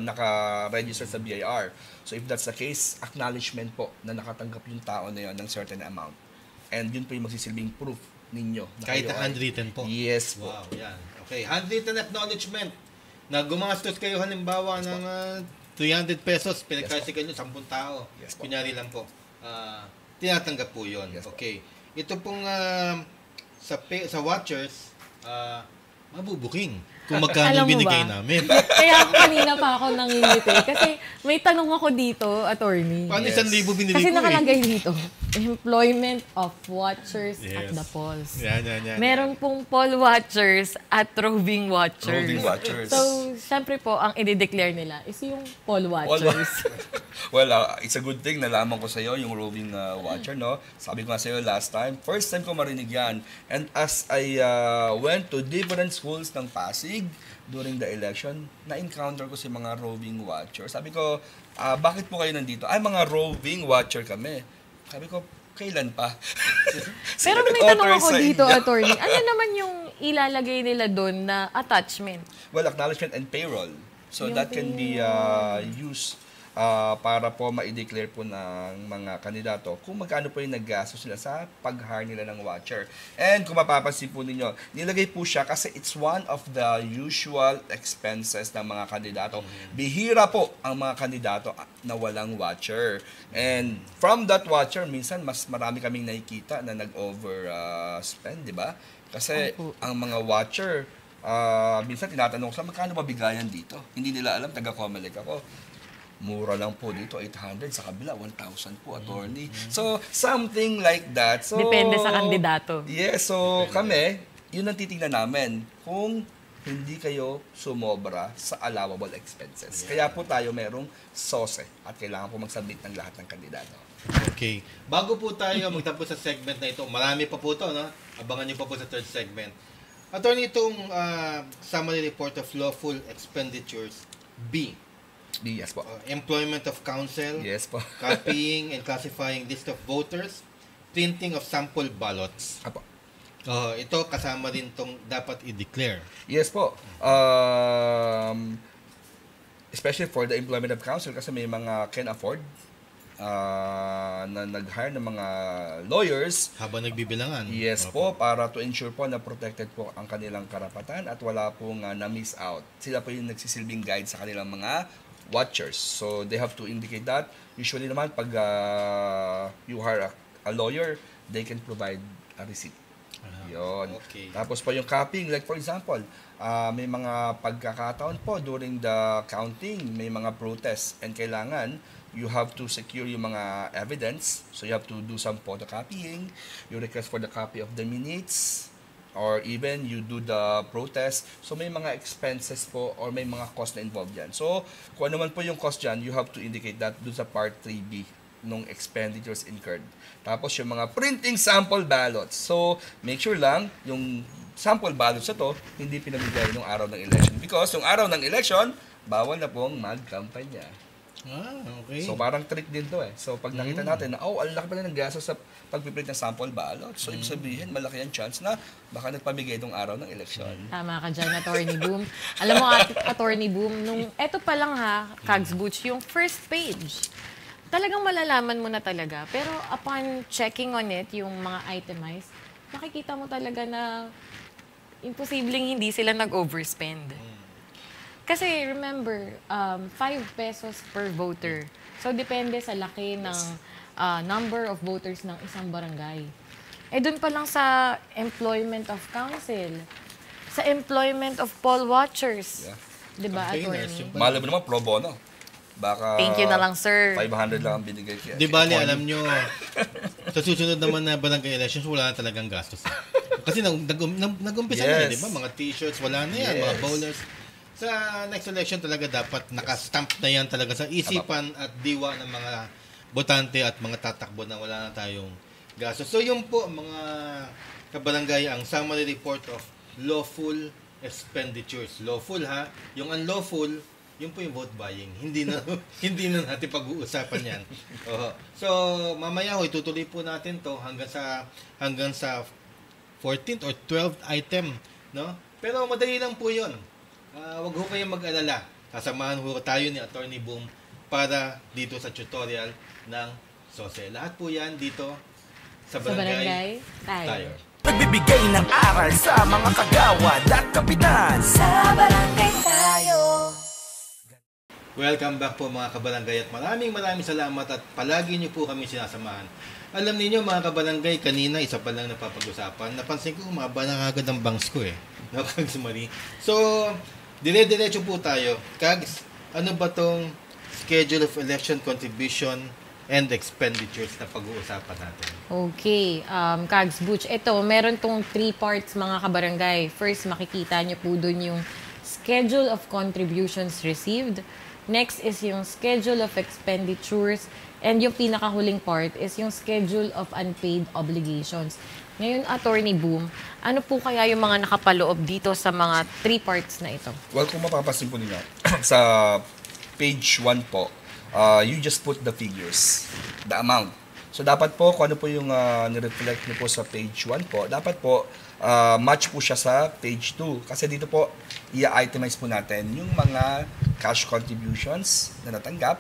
naka-register sa BIR. So if that's the case, acknowledgement po na nakatanggap yung tao na yun ng certain amount. And yun po yung magsisilbing proof ninyo. Kahit handwritten po? Yes po. Wow, yan. Okay, handwritten acknowledgement na gumastos kayo halimbawa ng 300 pesos, pinagkasikan nyo, 10 tao. Yes po. Kunyari lang po. Tinatanggap po yun. Yes po. Okay. Ito pong sa watchers, mabubuking kung magkano Alam mo binigay ba? namin. Kaya ako kanina pa ako nangingiti. Kasi may tanong ako dito, attorney. Paano Yes. 1,000 binili Kasi ko nakalagay dito, employment of watchers at Yes. the polls. Yan. Meron pong poll watchers at roving watchers. Roving watchers. So, syempre po, ang i-declare nila is yung poll watchers. Well, it's a good thing nalaman ko sa iyo yung roving watcher, no? Sabi ko nga sa iyo last time, first time ko marinig yan. And as I went to different schools ng Pasig during the election, na-encounter ko si mga roving watcher. Sabi ko, bakit po kayo nandito? Ay, mga roving watcher kami. Sabi ko, kailan pa? Pero Sino may tanong nag-authorize ako sa dito, inyo? attorney. Ano naman yung ilalagay nila doon na attachment? Well, acknowledgement and payroll. So Yung that can be used para po ma-declare po ng mga kandidato kung magkano po yung naggastos nila sa pag-hire nila ng watcher. And kung mapapansin po ninyo, nilagay po siya kasi it's one of the usual expenses ng mga kandidato. Bihira po ang mga kandidato na walang watcher. And from that watcher, minsan mas marami kaming nakikita na nag-overspend, di ba? Kasi ang mga watcher, minsan tinatanong ko sa magkano ba bigayan dito? Hindi nila alam, taga-Comelec ako. Mura lang po dito, 800. Sa kabila, 1,000 po, attorney. So, something like that. So, Depende sa kandidato. Yes, so kami, yun ang titignan namin kung hindi kayo sumobra sa allowable expenses. Kaya po tayo merong SOSE at kailangan po mag-submit ng lahat ng kandidato. Okay. Bago po tayo magtapos sa segment na ito, marami pa po ito, no? Abangan niyo pa po sa third segment. Attorney, itong summary report of lawful expenditures, B. Yes po. Employment of counsel, Yes po. copying and classifying list of voters, printing of sample ballots. Apo. Ito kasama rin itong dapat i-declare. Yes po. Especially for the employment of counsel kasi may mga can afford na nag-hire ng mga lawyers. Habang nagbibilangan. Yes po, para to ensure po na protected po ang kanilang karapatan at wala pong na-miss out. Sila po yung nagsisilbing guide sa kanilang mga watchers. So, they have to indicate that. Usually naman, pag you hire a lawyer, they can provide a receipt. Yun. Okay. Tapos po yung copying, like for example, may mga pagkakataon po during the counting, may mga protests and kailangan you have to secure yung mga evidence. So you have to do some photocopying, you request for the copy of the minutes, or even you do the protest. So may mga expenses po or may mga cost na involved yan. So kung ano man po yung cost dyan, you have to indicate that dun sa part 3B nung expenditures incurred. Tapos yung mga printing sample ballots. So make sure lang yung sample ballots na to hindi pinamigay nung araw ng election. Because yung araw ng election, bawal na pong mag-kampanya. Okay. So parang trick din to eh. So pag nakita natin na, ang laki pala ng gasto sa pagpiprint ng sample ballot. So ibig sabihin, malaki ang chance na baka nagpamigay itong araw ng eleksyon. Tama ka dyan, Attorney Boom. Alam mo, Attorney Boom, nung eto pa lang ha, Kags Butch, yung first page, talagang malalaman mo na talaga. Pero upon checking on it, yung mga itemized, makikita mo talaga na imposibleng hindi sila nag-overspend. Kasi remember, 5 pesos per voter. So depende sa laki ng number of voters ng isang barangay. Eh dun pa lang sa employment of council, sa employment of poll watchers. Yeah. Diba, Campaigners, Attorney? yung Mahal mo naman, pro bono. Baka Thank you na lang, sir. 500 lang ang binigay kaya. Di bali, alam nyo, Sa susunod naman na barangay elections, wala na talagang gastos. Kasi nag-umpisa na di ba? Mga t-shirts, wala na yan. Mga bowlers. Sa next election talaga dapat nakastamp na yan talaga sa isipan at diwa ng mga botante at mga tatakbo na wala na tayong gastos. So yun po mga kabarangay ang summary report of lawful expenditures. Lawful ha. Yung unlawful, yun po yung vote buying. Hindi na natin pag-uusapan yan. So mamaya ho itutuloy po natin to hanggang sa 14th or 12th item, no? Pero madali lang po 'yon. Wag ho kayong mag-alala. Sasamahan ho tayo ni Attorney Boom para dito sa tutorial ng SOSE. Lahat po 'yan dito sa barangay tayo. Nagbibigay ng aral sa mga kagawad at kapitan. Sa barangay tayo. Welcome back po mga kabarangay at maraming salamat at palagi niyo po kami sinasamahan. Alam niyo mga kabarangay, kanina isa pa lang napapag-usapan. Napansin ko umaba na agad ang bangs ko eh. Nakagsumali. So, dire-diretso po tayo. Kags, ano ba tong schedule of election contribution and expenditures na pag-uusapan natin? Okay, Kags Butch, ito, meron tong 3 parts mga kabarangay. First, makikita nyo po dun yung schedule of contributions received. Next is yung schedule of expenditures. And yung pinakahuling part is yung schedule of unpaid obligations. Ngayon, Attorney Boom, ano po kaya yung mga nakapaloob dito sa mga 3 parts na ito? Well, kung mapapasin po ninyo, sa page 1 po, you just put the figures, the amount. So, dapat po, kung ano po yung nireflect nyo po sa page 1 po, dapat po, match po siya sa page 2. Kasi dito po, i-itemize po natin yung mga cash contributions na natanggap,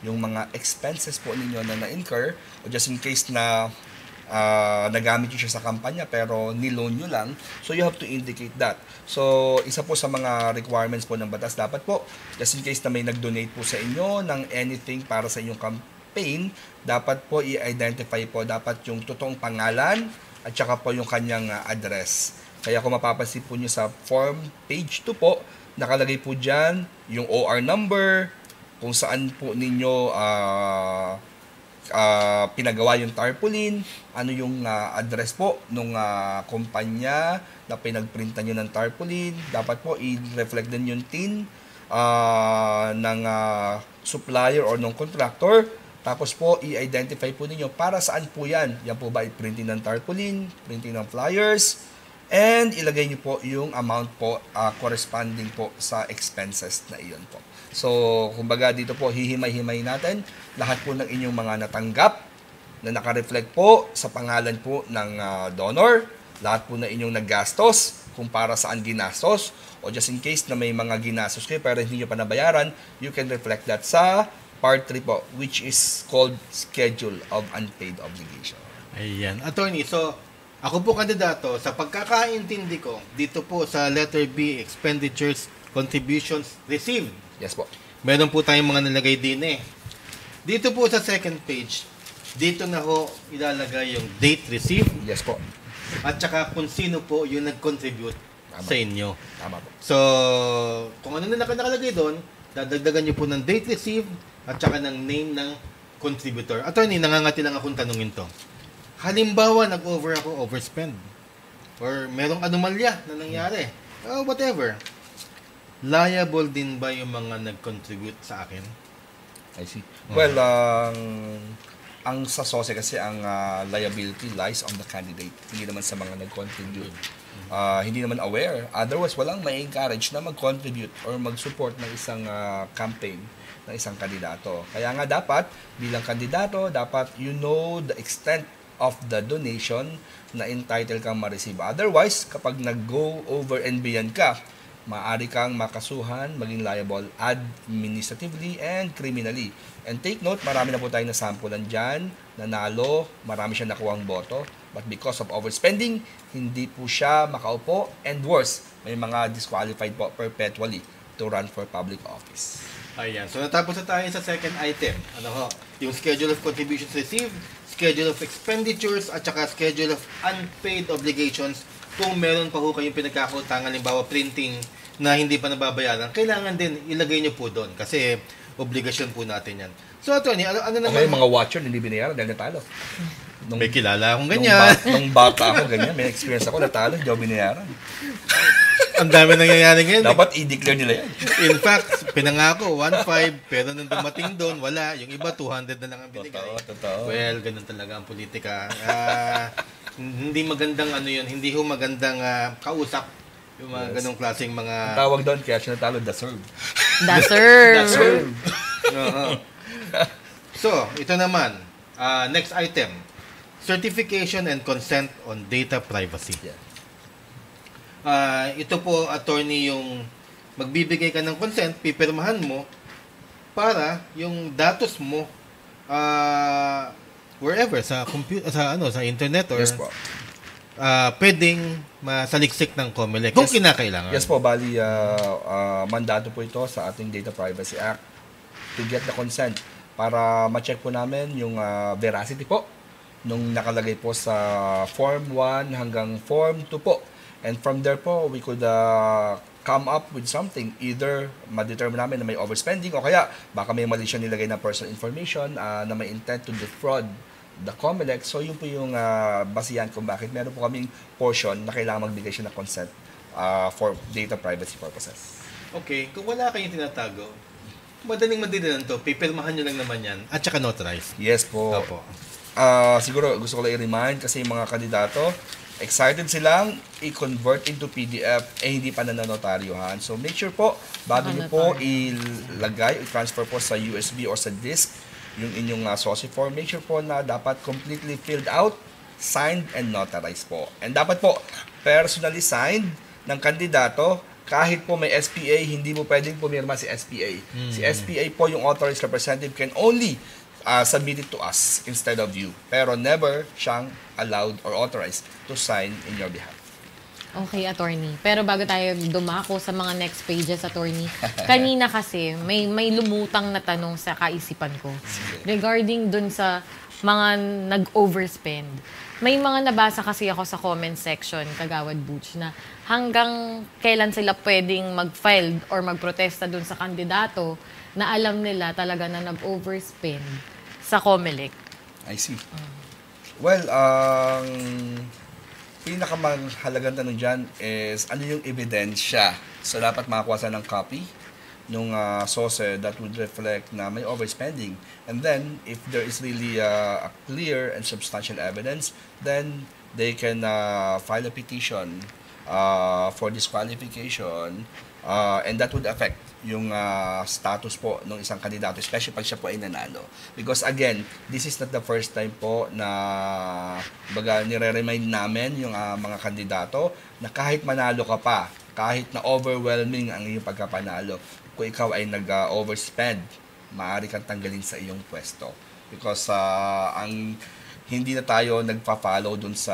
yung mga expenses po ninyo na na-incur, o just in case na nagamit nyo siya sa kampanya pero niloan nyo lang, so you have to indicate that. So, isa po sa mga requirements po ng batas, dapat po, just in case na may nag-donate po sa inyo ng anything para sa inyong campaign, dapat po i-identify po dapat yung totoong pangalan at saka po yung kanyang address. Kaya kung mapapansin po nyo sa form page 2 po, nakalagay po dyan yung OR number, kung saan po ninyo pinagawa yung tarpaulin, ano yung address po nung kumpanya na pinagprintan nyo ng tarpaulin. Dapat po i-reflect din yung TIN ng supplier or ng contractor. Tapos po i-identify po ninyo para saan po yan. Yan po ba i-printing ng tarpaulin, printing ng flyers, and ilagay nyo po yung amount po corresponding po sa expenses na iyon po. So, kumbaga dito po, hihimay-himay natin lahat po ng inyong mga natanggap na nakareflect po sa pangalan po ng donor, lahat po na inyong naggastos, kung para saan ginastos, o just in case na may mga ginastos kayo pero hindi nyo pa nabayaran, you can reflect that sa part 3 po, which is called Schedule of Unpaid Obligation. Ayan. Attorney, so, ako po kandidato, sa pagkakaintindi ko, dito po sa letter B, expenditures, contributions received. Yes po. Meron po tayong mga nalagay din eh. Dito po sa second page, dito na ho ilalagay yung date received. Yes po. At saka kung sino po yung nag-contribute sa inyo. Tama po. So, kung ano na nakalagay doon, dadagdagan nyo po ng date received at saka ng name ng contributor. Attorney, nangangati lang akong tanungin to. Halimbawa, overspend. Or merong anomalya na nangyari. Whatever. Liable din ba yung mga nag-contribute sa akin? I see. Well, ang sa SOSE kasi ang liability lies on the candidate. Hindi naman sa mga nag-contribute. Hindi naman aware. Otherwise, walang ma-encourage na mag-contribute or mag-support ng isang campaign ng isang kandidato. Kaya nga dapat, bilang kandidato, dapat you know the extent of the donation na entitled kang ma-receive. Otherwise, kapag nag-go over and beyond ka, maaari kang makasuhan, maging liable administratively and criminally. And take note, marami na po tayong nasampulan dyan, nanalo, marami siya nakuhang boto, but because of overspending, hindi po siya makaupo, and worse, may mga disqualified po perpetually to run for public office. Ayan. So, natapos na tayo sa second item. Ano ho? Yung schedule of contributions received, schedule of expenditures, at saka schedule of unpaid obligations. Kung meron pa ho kayong pinagkakautangan, halimbawa printing na hindi pa nababayaran, kailangan din ilagay nyo po doon kasi obligasyon po natin yan. So, Attorney, ano naman? Okay, mga watcher hindi binayaran dahil natalo. May kilala akong ganyan. Nung bata ako, ganyan. May experience ako, natalo, hindi ako binayaran. Ang dami nangyayari ngayon. Dapat i-declare nila yan. In fact, pinangako, 1.5, pero nung dumating doon, wala. Yung iba, 200 na lang ang binigay. Totoo. Well, ganun talaga ang politika. Hindi magandang ano yun, hindi ho magandang kausap yung mga ganong klaseng mga... Tawag doon, kaya siya natalo, deserve. Deserve. Oo. So, ito naman, next item, certification and consent on data privacy. Ito po, attorney, yung magbibigay ka ng consent, pipirmahan mo para yung datos mo wherever sa sa internet or Yes po. pwedeng masaliksik ng COMELEC kung kinakailangan. Yes po, bali, mandato po ito sa ating Data Privacy Act to get the consent para ma-check po namin yung veracity po nung nakalagay po sa Form 1 hanggang Form 2 po. And from there po, we could come up with something. Either ma-determine namin na may overspending o kaya baka may mali siya nilagay na personal information na may intent to defraud the COMELEC. So yun po yung basihan kung bakit meron po kaming portion na kailangan magbigay siya ng consent for data privacy purposes. Okay, kung wala kayong tinatago, madali lang to, pipirmahan nyo lang naman yan at saka notarize. Yes po. Opo. Siguro gusto ko lang i-remind kasi yung mga kandidato, excited silang i-convert into PDF hindi pa nananotaryohan. So make sure po, bago nyo po ilagay, i-transfer po sa USB or sa disk yung inyong SOSI form, make sure po na dapat completely filled out, signed, and notarized po. And dapat po, personally signed ng kandidato, kahit po may SPA, hindi mo pwedeng pumirma si SPA. Si SPA po, yung authorized representative, can only submit it to us instead of you. Pero never siyang allowed or authorized to sign in your behalf. Okay, attorney. Pero bago tayo dumako sa mga next pages, attorney, kanina kasi may lumutang na tanong sa kaisipan ko regarding dun sa mga nag-overspend. May mga nabasa kasi ako sa comment section, Kagawad Butch, na hanggang kailan sila pwedeng mag-file or magprotesta dun sa kandidato na alam nila talaga na nag-overspend sa COMELEC. I see. Well, pinakamahalagang tanong dyan is ano yung ebidensya. So, dapat makakuha sa ng copy nung SOSE that would reflect na may overspending. And then, if there is really a clear and substantial evidence, then they can file a petition for disqualification and that would affect yung status po ng isang kandidato, especially pag siya po ay nanalo. Because again, this is not the first time po na nire-remind namin yung mga kandidato na kahit manalo ka pa, kahit na overwhelming ang iyong pagkapanalo, kung ikaw ay nag-overspend, maaari kang tanggalin sa iyong pwesto. Because hindi na tayo nagpa-follow dun sa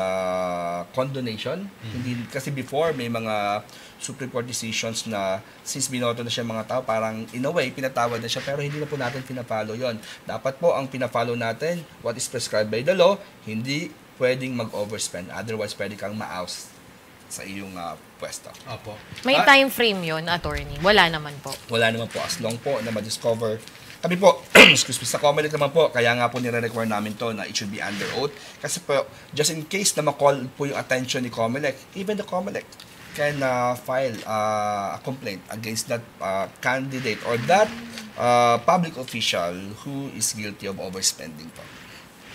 condonation. Hindi, kasi before, may mga Supreme Court decisions na since binoto na siya mga tao, parang in a way, pinatawad na siya, pero hindi na po natin pina-follow yon. Dapat po, ang pina-follow natin, what is prescribed by the law, hindi pwedeng mag-overspend. Otherwise, pwede kang ma-oust sa iyong pwesto. Opo. May time frame yon, attorney? Wala naman po. Wala naman po. As long po na ma-discover. Kami po, excuse me, sa COMELEC naman po, kaya nga po nire-require namin to na it should be under oath. Kasi po, just in case na ma-call po yung attention ni COMELEC, even the COMELEC can file a complaint against that candidate or that public official who is guilty of overspending po.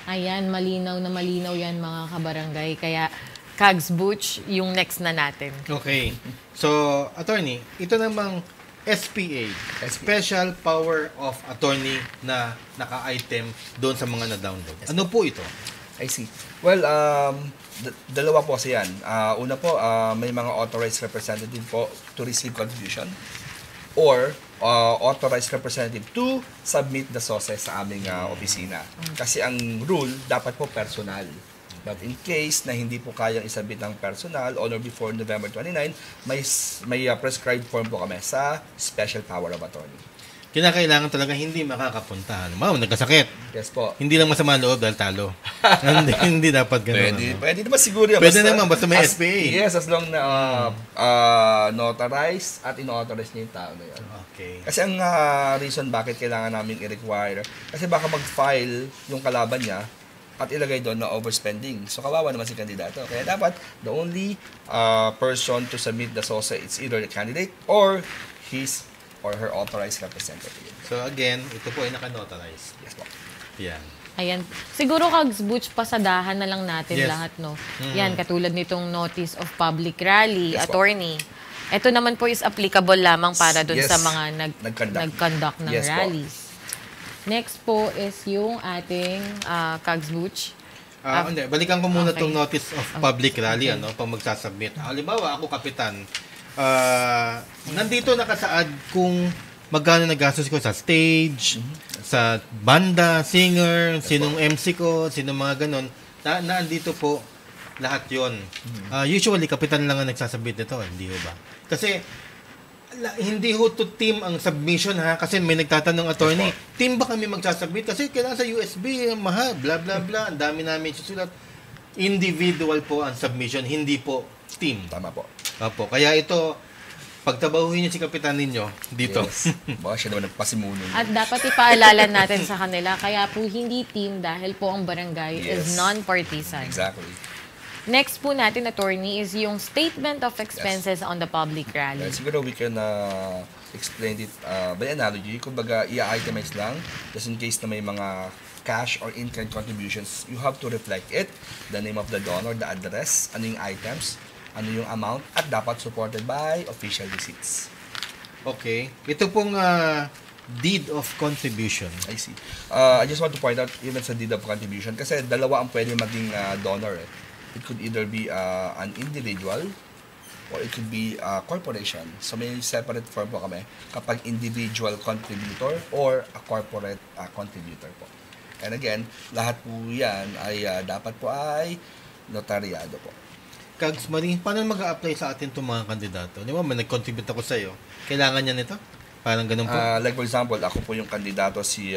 Ayan, malinaw na malinaw yan mga kabarangay. Kaya, Kags Butch, yung next na natin. Okay. So, attorney, ito namang SPA, Special Power of Attorney na naka-item doon sa mga na-download. Ano po ito? I see. Well, dalawa po kasi yan. Una po, may mga authorized representative po to receive contribution or authorized representative to submit the SOSE sa aming opisina. Kasi ang rule, dapat po personal. But in case na hindi po kayang isabit ng personal on or before November 29, may prescribed form po kami sa Special Power of Attorney. Kinakailangan talaga hindi makakapunta. Nagkasakit. Yes po. Hindi lang masama loob dahil talo. hindi dapat ganun. Pwede naman siguro yan. Pwede naman, basta may SPA. Yes, as long na notarized at in-authorize niya yung tao na yun. Okay. Kasi ang reason bakit kailangan namin i-require, kasi baka mag-file yung kalaban niya at ilagay doon na overspending. So kawawa naman si kandidato. Kaya dapat the only person to submit the SOSE is either the candidate or his or her authorized representative. So again, ito po ay naka-notarize. Yes po. Yan. Ayan. Siguro Kags Butch, pasadahan na lang natin Yes. lahat, no? Yan, katulad nitong Notice of Public Rally, Yes, po. attorney. Ito naman po is applicable lamang para dun Yes. sa mga Nag-conduct. ng Yes, po. rallies. Next po is yung ating Kags Butch. Hindi, balikan ko muna Okay. itong notice of public rally, Okay. pag magsasubmit. Halimbawa, ako kapitan, nandito nakasaad kung magkano nagastos ko sa stage, sa banda, singer, sinong MC ko, sinong mga ganon. Naandito po lahat yon. Usually, kapitan lang ang nagsasubmit nito, hindi ho ba? Kasi, hindi ho to team ang submission ha, kasi may nagtatanong attorney, team ba kami magsasubmit? Kasi kailangan sa USB, mahal, bla bla bla, ang dami namin susulat. Individual po ang submission, hindi po team. Tama po. Opo, kaya ito, pagtabahuhin niyo si kapitan ninyo dito. Yes. Baka siya naman nagpasimuno. At dapat ipaalala natin sa kanila, kaya po hindi team dahil po ang barangay is Yes. non-partisan. Exactly. Next po natin, attorney, is yung statement of expenses on the public rally. Siguro we can explain it by analogy. Kumbaga, i-itemize lang just in case na may mga cash or in-kind contributions, you have to reflect it, the name of the donor, the address, ano yung items, ano yung amount, at dapat supported by official receipts. Okay. Ito pong deed of contribution. I see. I just want to point out, even sa deed of contribution, kasi dalawa ang pwede maging donor. It could either be an individual or it could be a corporation. So may separate form po kami kapag individual contributor or a corporate contributor po. And again, lahat po yan ay dapat po ay notaryado po. Kags Marie, paano mag-a-apply sa atin itong mga kandidato? Di ba, may nag-contribute ako sa'yo. Kailangan niya nito? Parang ganun po. Like for example, ako po yung kandidato, si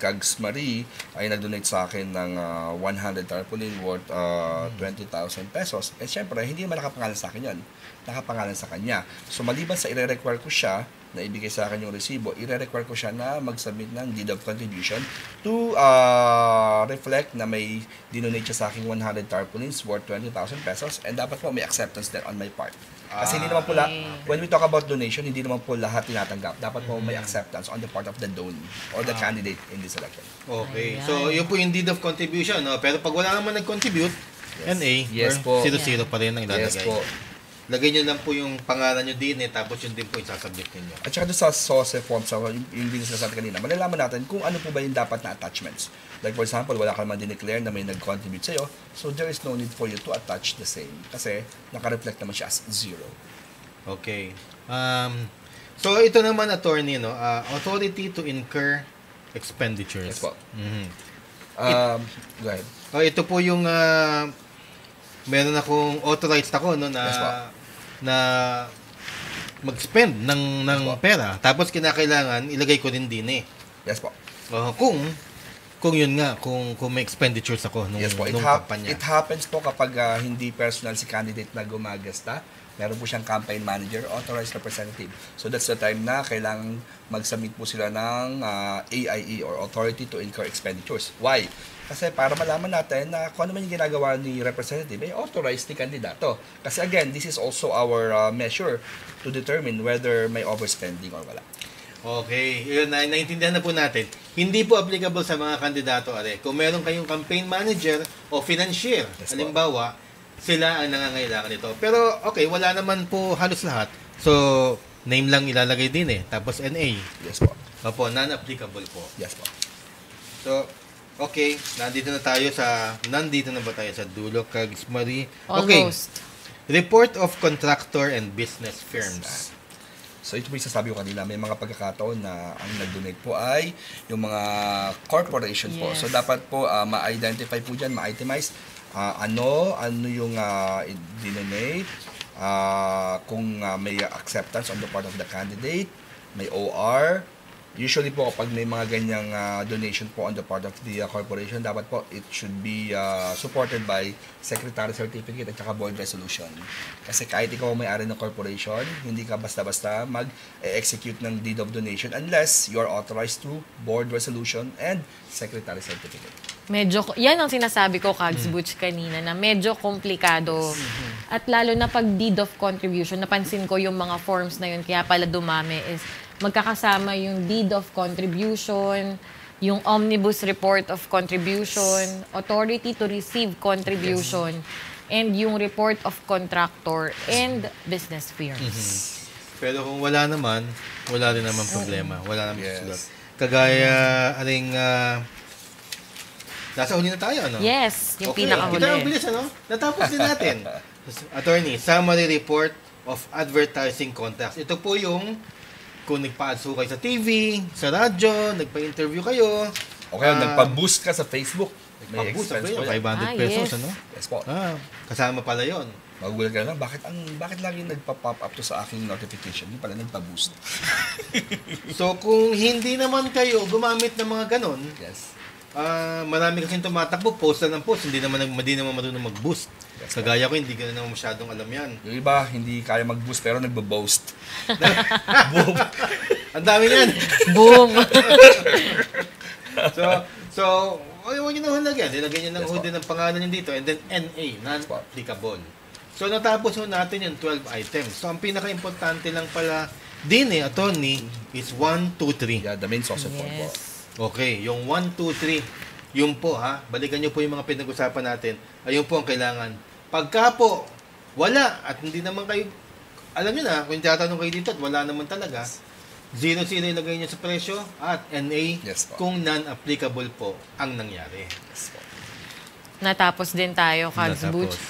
Kags Marie ay nag-donate sa akin ng 100 tarpaulin worth 20,000 pesos. Eh syempre, hindi naman nakapangalan sa akin yan. Nakapangalan sa kanya. So maliban sa i-require ko siya na ibigay sa akin yung resibo, i-require ko siya na mag-submit ng deed of contribution to reflect na may dinonate siya sa akin 100 tarpaulins worth 20,000 pesos and dapat po may acceptance din on my part. Kasi hindi naman po when we talk about donation, hindi naman po lahat tinatanggap. Dapat po may acceptance on the part of the donee or the candidate in this election. Okay. Ayan. So, yun po yung deed of contribution. No? Pero pag wala naman nag-contribute, NA, Yes or po. 0-0 pa rin ang ilalagay. Yes po. Lagay nyo lang po yung pangalan nyo din tapos yun din po yung sasubmit ninyo. At saka doon sa SOSE form, sa yung din sinasabi kanina, malalaman natin kung ano po ba yung dapat na attachments. Like for example, wala ka naman dineclare na may nag-contribute sa'yo, so there is no need for you to attach the same. Kasi naka-reflect naman siya as 0. Okay. So, ito naman, attorney, no? Authority to incur expenditures. Yes po. Mhm. Go ahead. Ito po yung meron akong authorized ako no na Yes, po. na mag-spend ng Yes, po. pera. Tapos kinakailangan ilagay ko din din eh. Yes po. Kung yun nga, kung may expenditures ako nung Yes po. nung kampanya. It happens po kapag hindi personal si candidate na gumagasta. Meron po siyang campaign manager, authorized representative. So that's the time na kailangan mag-submit po sila ng AIE or Authority to Incur Expenditures. Why? Kasi para malaman natin na kung ano man yung ginagawa ni representative, ay authorized ni kandidato. Kasi again, this is also our measure to determine whether may overspending or wala. Okay, yun, naintindihan na po natin. Hindi po applicable sa mga kandidato, are. Kung meron kayong campaign manager o financier, Yes, po. halimbawa, sila ang nangangailangan nito. Pero okay, wala naman po halos lahat. So, name lang ilalagay din eh. Tapos NA. Yes po. Opo, non-applicable po. Yes po. So, okay, nandito na ba tayo sa dulo, Kags Marie? Okay, Almost. report of contractor and business firms. So ito po yung sasabi ko kanina, may mga pagkakataon na ang nag-donate po ay yung mga corporation po. Yes. So dapat po ma-identify po dyan, ma-itemize ano yung dinonate, kung may acceptance on the part of the candidate, may OR. Usually po kapag may mga ganyang donation po on the part of the corporation, dapat po it should be supported by secretary certificate at saka board resolution. Kasi kahit ikaw may-ari ng corporation, hindi ka basta-basta mag-execute ng deed of donation unless you are authorized through board resolution and secretary certificate. Yan ang sinasabi ko, Kags Butch, kanina, na medyo komplikado. At lalo na pag deed of contribution, napansin ko yung mga forms na yun, kaya pala dumami, is magkakasama yung deed of contribution, yung omnibus report of contribution, authority to receive contribution, and yung report of contractor and business firms. Pero kung wala naman, wala rin naman problema. Wala naman susulat. Kagaya, nasa huli na tayo, ano? Yes, yung Okay, pinakahuli. kita ang bilis, ano? Natapos din natin. Attorney, summary report of advertising contacts. Ito po yung kung nagpa-ads kayo sa TV, sa radyo, nagpa-interview kayo. O kaya nagpa-boost ka sa Facebook. May Pag-boost expense kayo, po yan. 500 pesos, yes. ano? Yes po. Kasama pala yon. Magugulat ka na, bakit lagi nagpa-pop up to sa aking notification? Hindi pala nagpa-boost. So, kung hindi naman kayo gumamit ng mga ganon, Yes. marami kasing tumatakbo, post na ng post, hindi naman marunong mag-boost. Yes, Kagaya ko, hindi ko na naman masyadong alam yan. Yung iba, hindi kaya mag-boost pero nagbo-boast. Boom! Ang dami yan! Boom! So, huwag nyo na hulagyan. Nilagyan nyo ng Yes, hood ng pangalan nyo dito and then NA, non-applicable. So, natapos ho natin yung 12 items. So, ang pinaka-importante lang pala din attorney, is 1, 2, 3. Yeah, the main source of po. Yes. Okay, yung 1, 2, 3, yung po ha, balikan nyo po yung mga pinag-usapan natin, ayun po ang kailangan. Pagka po, wala, at hindi naman kayo, alam nyo na, kung tatanong kayo dito at wala naman talaga, 0 ilagay nyo sa presyo, at NA, Yes, po. kung non-applicable po ang nangyari. Natapos din tayo, Kags Butch.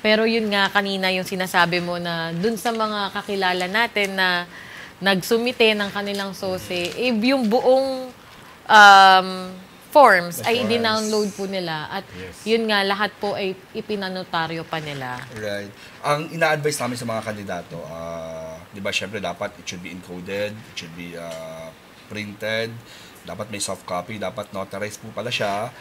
Pero yun nga, kanina yung sinasabi mo na dun sa mga kakilala natin na nagsumite ng kanilang sose, yung buong forms ay dinownload po nila. At yun nga, lahat po ay ipinanotaryo pa nila. Right. Ang ina-advise namin sa mga kandidato, di ba, syempre dapat it should be encoded, it should be printed, dapat may soft copy, dapat notarized po pala siya.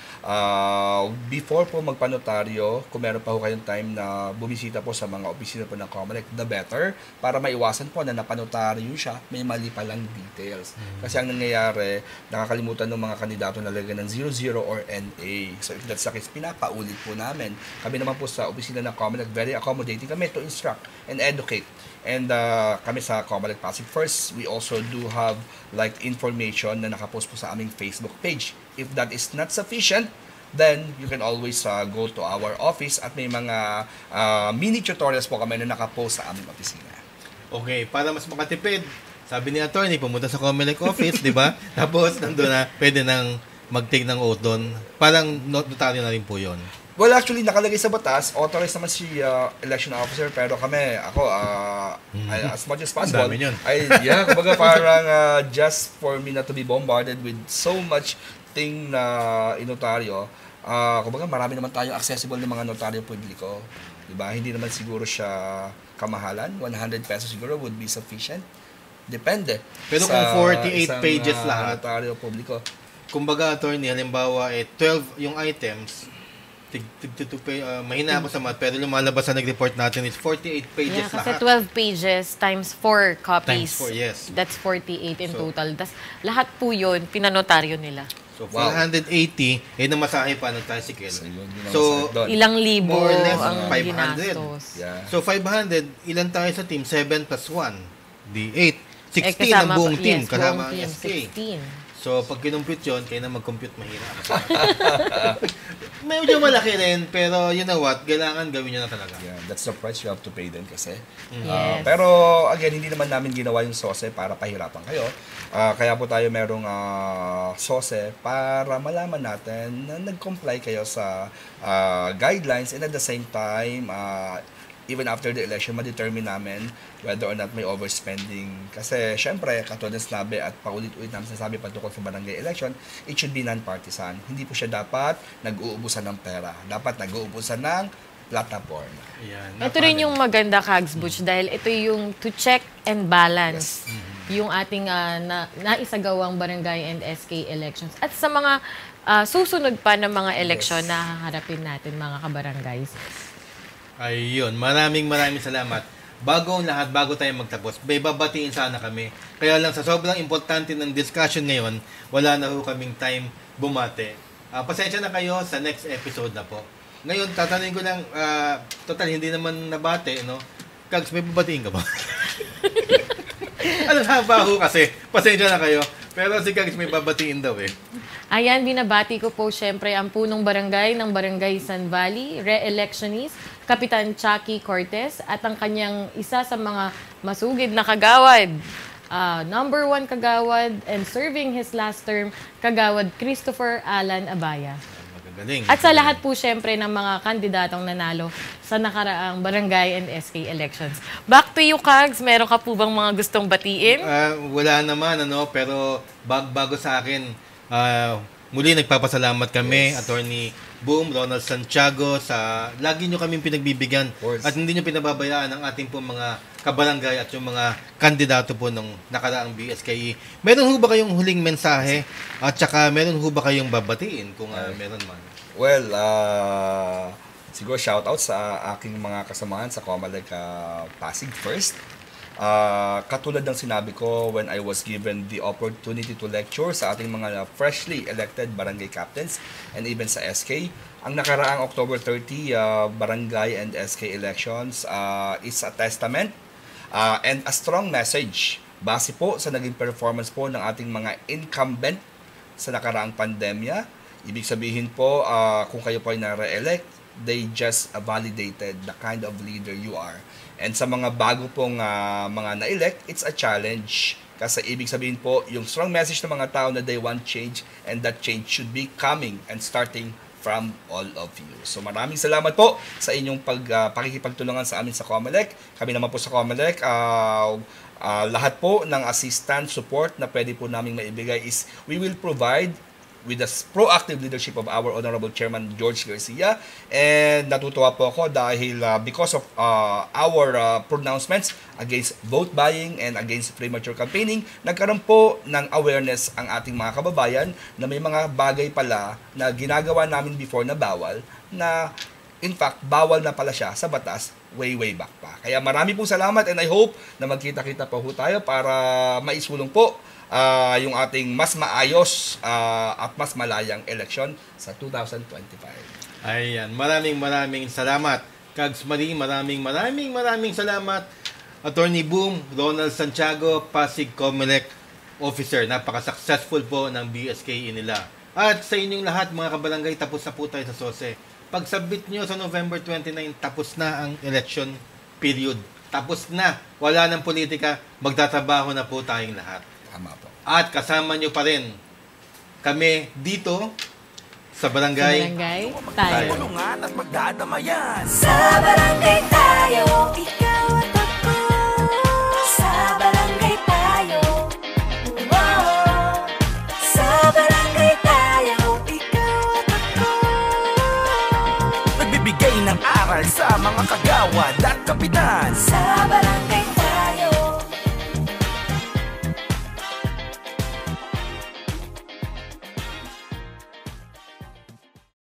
Before po magpanotaryo, kung meron pa po kayong time na bumisita po sa mga opisina po ng COMELEC, the better, para maiwasan po na napanotaryo siya, may mali palang details. Kasi ang nangyayari, nakakalimutan ng mga kandidato na lagyan ng 00 or NA. So if that's the case, pinapaulit po namin. Kami naman po sa opisina ng COMELEC, very accommodating kami to instruct and educate. And kami sa COMELEC Pasig First, we also do have like information na nakapost po sa aming Facebook page. If that is not sufficient, then you can always go to our office at may mga mini tutorials po kami na nakapost sa aming opisina. Okay, para mas makatipid, sabi ni attorney, pumunta sa COMELEC office, di ba? Tapos, nandun na, pwede nang mag-take ng oath doon. Parang notaryo na rin po yun. Well, actually, nakalagay sa batas, authorized naman si election officer, pero ako, as much as possible, Ang dami yun. kumbaga parang just for me not to be bombarded with so much thing na inotaryo, kumbaga marami naman tayong accessible ng mga notaryo publiko. Diba? Hindi naman siguro siya kamahalan, 100 pesos siguro would be sufficient. Depende. Pero sa kung 48 isang, pages lahat, notaryo publiko. kumbaga attorney, halimbawa 12 yung items, mahina ako sa math, pero lumalabas sa nag-report natin is 48 pages Yeah, kasi lahat. 12 pages times 4 copies. Times 4, yes. That's 48 in So, total. Tas lahat po yun, pinanotaryo nila. So, Wow. 480, na masahe pa ng tricycle. So, yun ang So, masakit doon. Ilang libo More or less, ang 500. ginastos. Yeah. So, 500, ilan tayo sa team? 7 plus 1, di 8. 16 ang kasama buong pa- team, yes, kasama buong ang team, SK. 16. So, pag kinumpute yun, kayo na mag-compute mahirap. Medyo malaki rin, pero you know what, kailangan gawin nyo na talaga. Yeah, that's the price you have to pay din kasi. Yes. Pero again, hindi naman namin ginawa yung SOSE para pahirapan kayo. Kaya po tayo merong SOSE para malaman natin na nag-comply kayo sa guidelines, and at the same time, even after the election, ma-determine namin whether or not may overspending. Kasi, syempre, katulad ng sinabi at paulit-ulit namin sinasabi patungkol sa barangay election, it should be non-partisan. Hindi po siya dapat nag-uubusan ng pera. Dapat nag-uubusan ng platform. Yan, Ito rin yung maganda, Kags Butch, dahil ito yung to check and balance yung ating naisagawang barangay and SK elections. At sa mga susunod pa ng mga eleksyon na haharapin natin, mga kabarangays. Ayun, maraming salamat. Bago ang lahat, bago tayo magtapos, may babatiin sana kami. Kaya lang sa sobrang importante ng discussion ngayon, wala na ho kaming time bumate. Pasensya na kayo sa next episode na po. Ngayon, tatanungin ko lang, total, hindi naman nabate, no? Kags, may babatiin ka ba? Ano na ba ako kasi? Pasensya na kayo. Pero si Kags may babatiin daw eh. Ayan, binabati ko po syempre ang punong barangay ng Barangay San Valley, re-electionist, Kapitan Chucky Cortez, at ang kanyang isa sa mga masugid na kagawad, number 1 kagawad, and serving his last term, kagawad Christopher Alan Abaya. Magagaling. At sa lahat po syempre ng mga kandidatong nanalo sa nakaraang barangay and SK elections. Back to you, Kags. Meron ka po bang mga gustong batiin? Wala naman, pero bago sa akin, muli nagpapasalamat kami, Attorney Boom, Ronald Santiago, sa lagi nyo kaming pinagbibigyan at hindi nyo pinababayaan ang ating po mga kabarangay at yung mga kandidato po ng nakaraang BSKE. Meron ho ba kayong huling mensahe at saka meron ho ba kayong babatiin kung meron man? Well, siguro shoutout sa aking mga kasamahan sa Comelec Pasig first. Katulad ng sinabi ko when I was given the opportunity to lecture sa ating mga freshly elected barangay captains and even sa SK, ang nakaraang October 30 barangay and SK elections is a testament and a strong message base po sa naging performance po ng ating mga incumbent sa nakaraang pandemya. Ibig sabihin po, kung kayo po ay na-re-elect, they just validated the kind of leader you are. And sa mga bago pong mga na-elect, it's a challenge. Kasi ibig sabihin po, yung strong message ng mga tao na they want change, and that change should be coming and starting from all of you. So maraming salamat po sa inyong pakikipagtulungan sa amin sa Comelec. Kami naman po sa Comelec, lahat po ng assistance, support na pwede po namin maibigay is we will provide with the proactive leadership of our Honorable Chairman George Garcia. And natutuwa po ako dahil because of our pronouncements against vote buying and against premature campaigning, nagkaroon po ng awareness ang ating mga kababayan na may mga bagay pala na ginagawa namin before na bawal, na in fact, bawal na pala siya sa batas way back pa. Kaya marami pong salamat and I hope na magkita-kita pa po tayo para maisulong po yung ating mas maayos at mas malayang eleksyon sa 2025. Ayan, maraming salamat. Kags Marie, maraming salamat. Attorney Boom, Ronald Santiago, Pasig Comelec Officer. Napaka-successful po ng BSKE nila. At sa inyong lahat, mga kabarangay, tapos na po tayo sa SOSE. Pag-submit nyo sa November 29, tapos na ang election period. Tapos na. Wala ng politika. Magtatrabaho na po tayong lahat. Tama po. At kasama nyo pa rin kami dito sa barangay. Tayo. Tulungan at magdadamayan. Sa barangay tayo, ikaw at ako. Sa barangay tayo, wow. Sa barangay tayo, ikaw at ako. Nagbibigay ng aral sa mga kagawad at kapitan.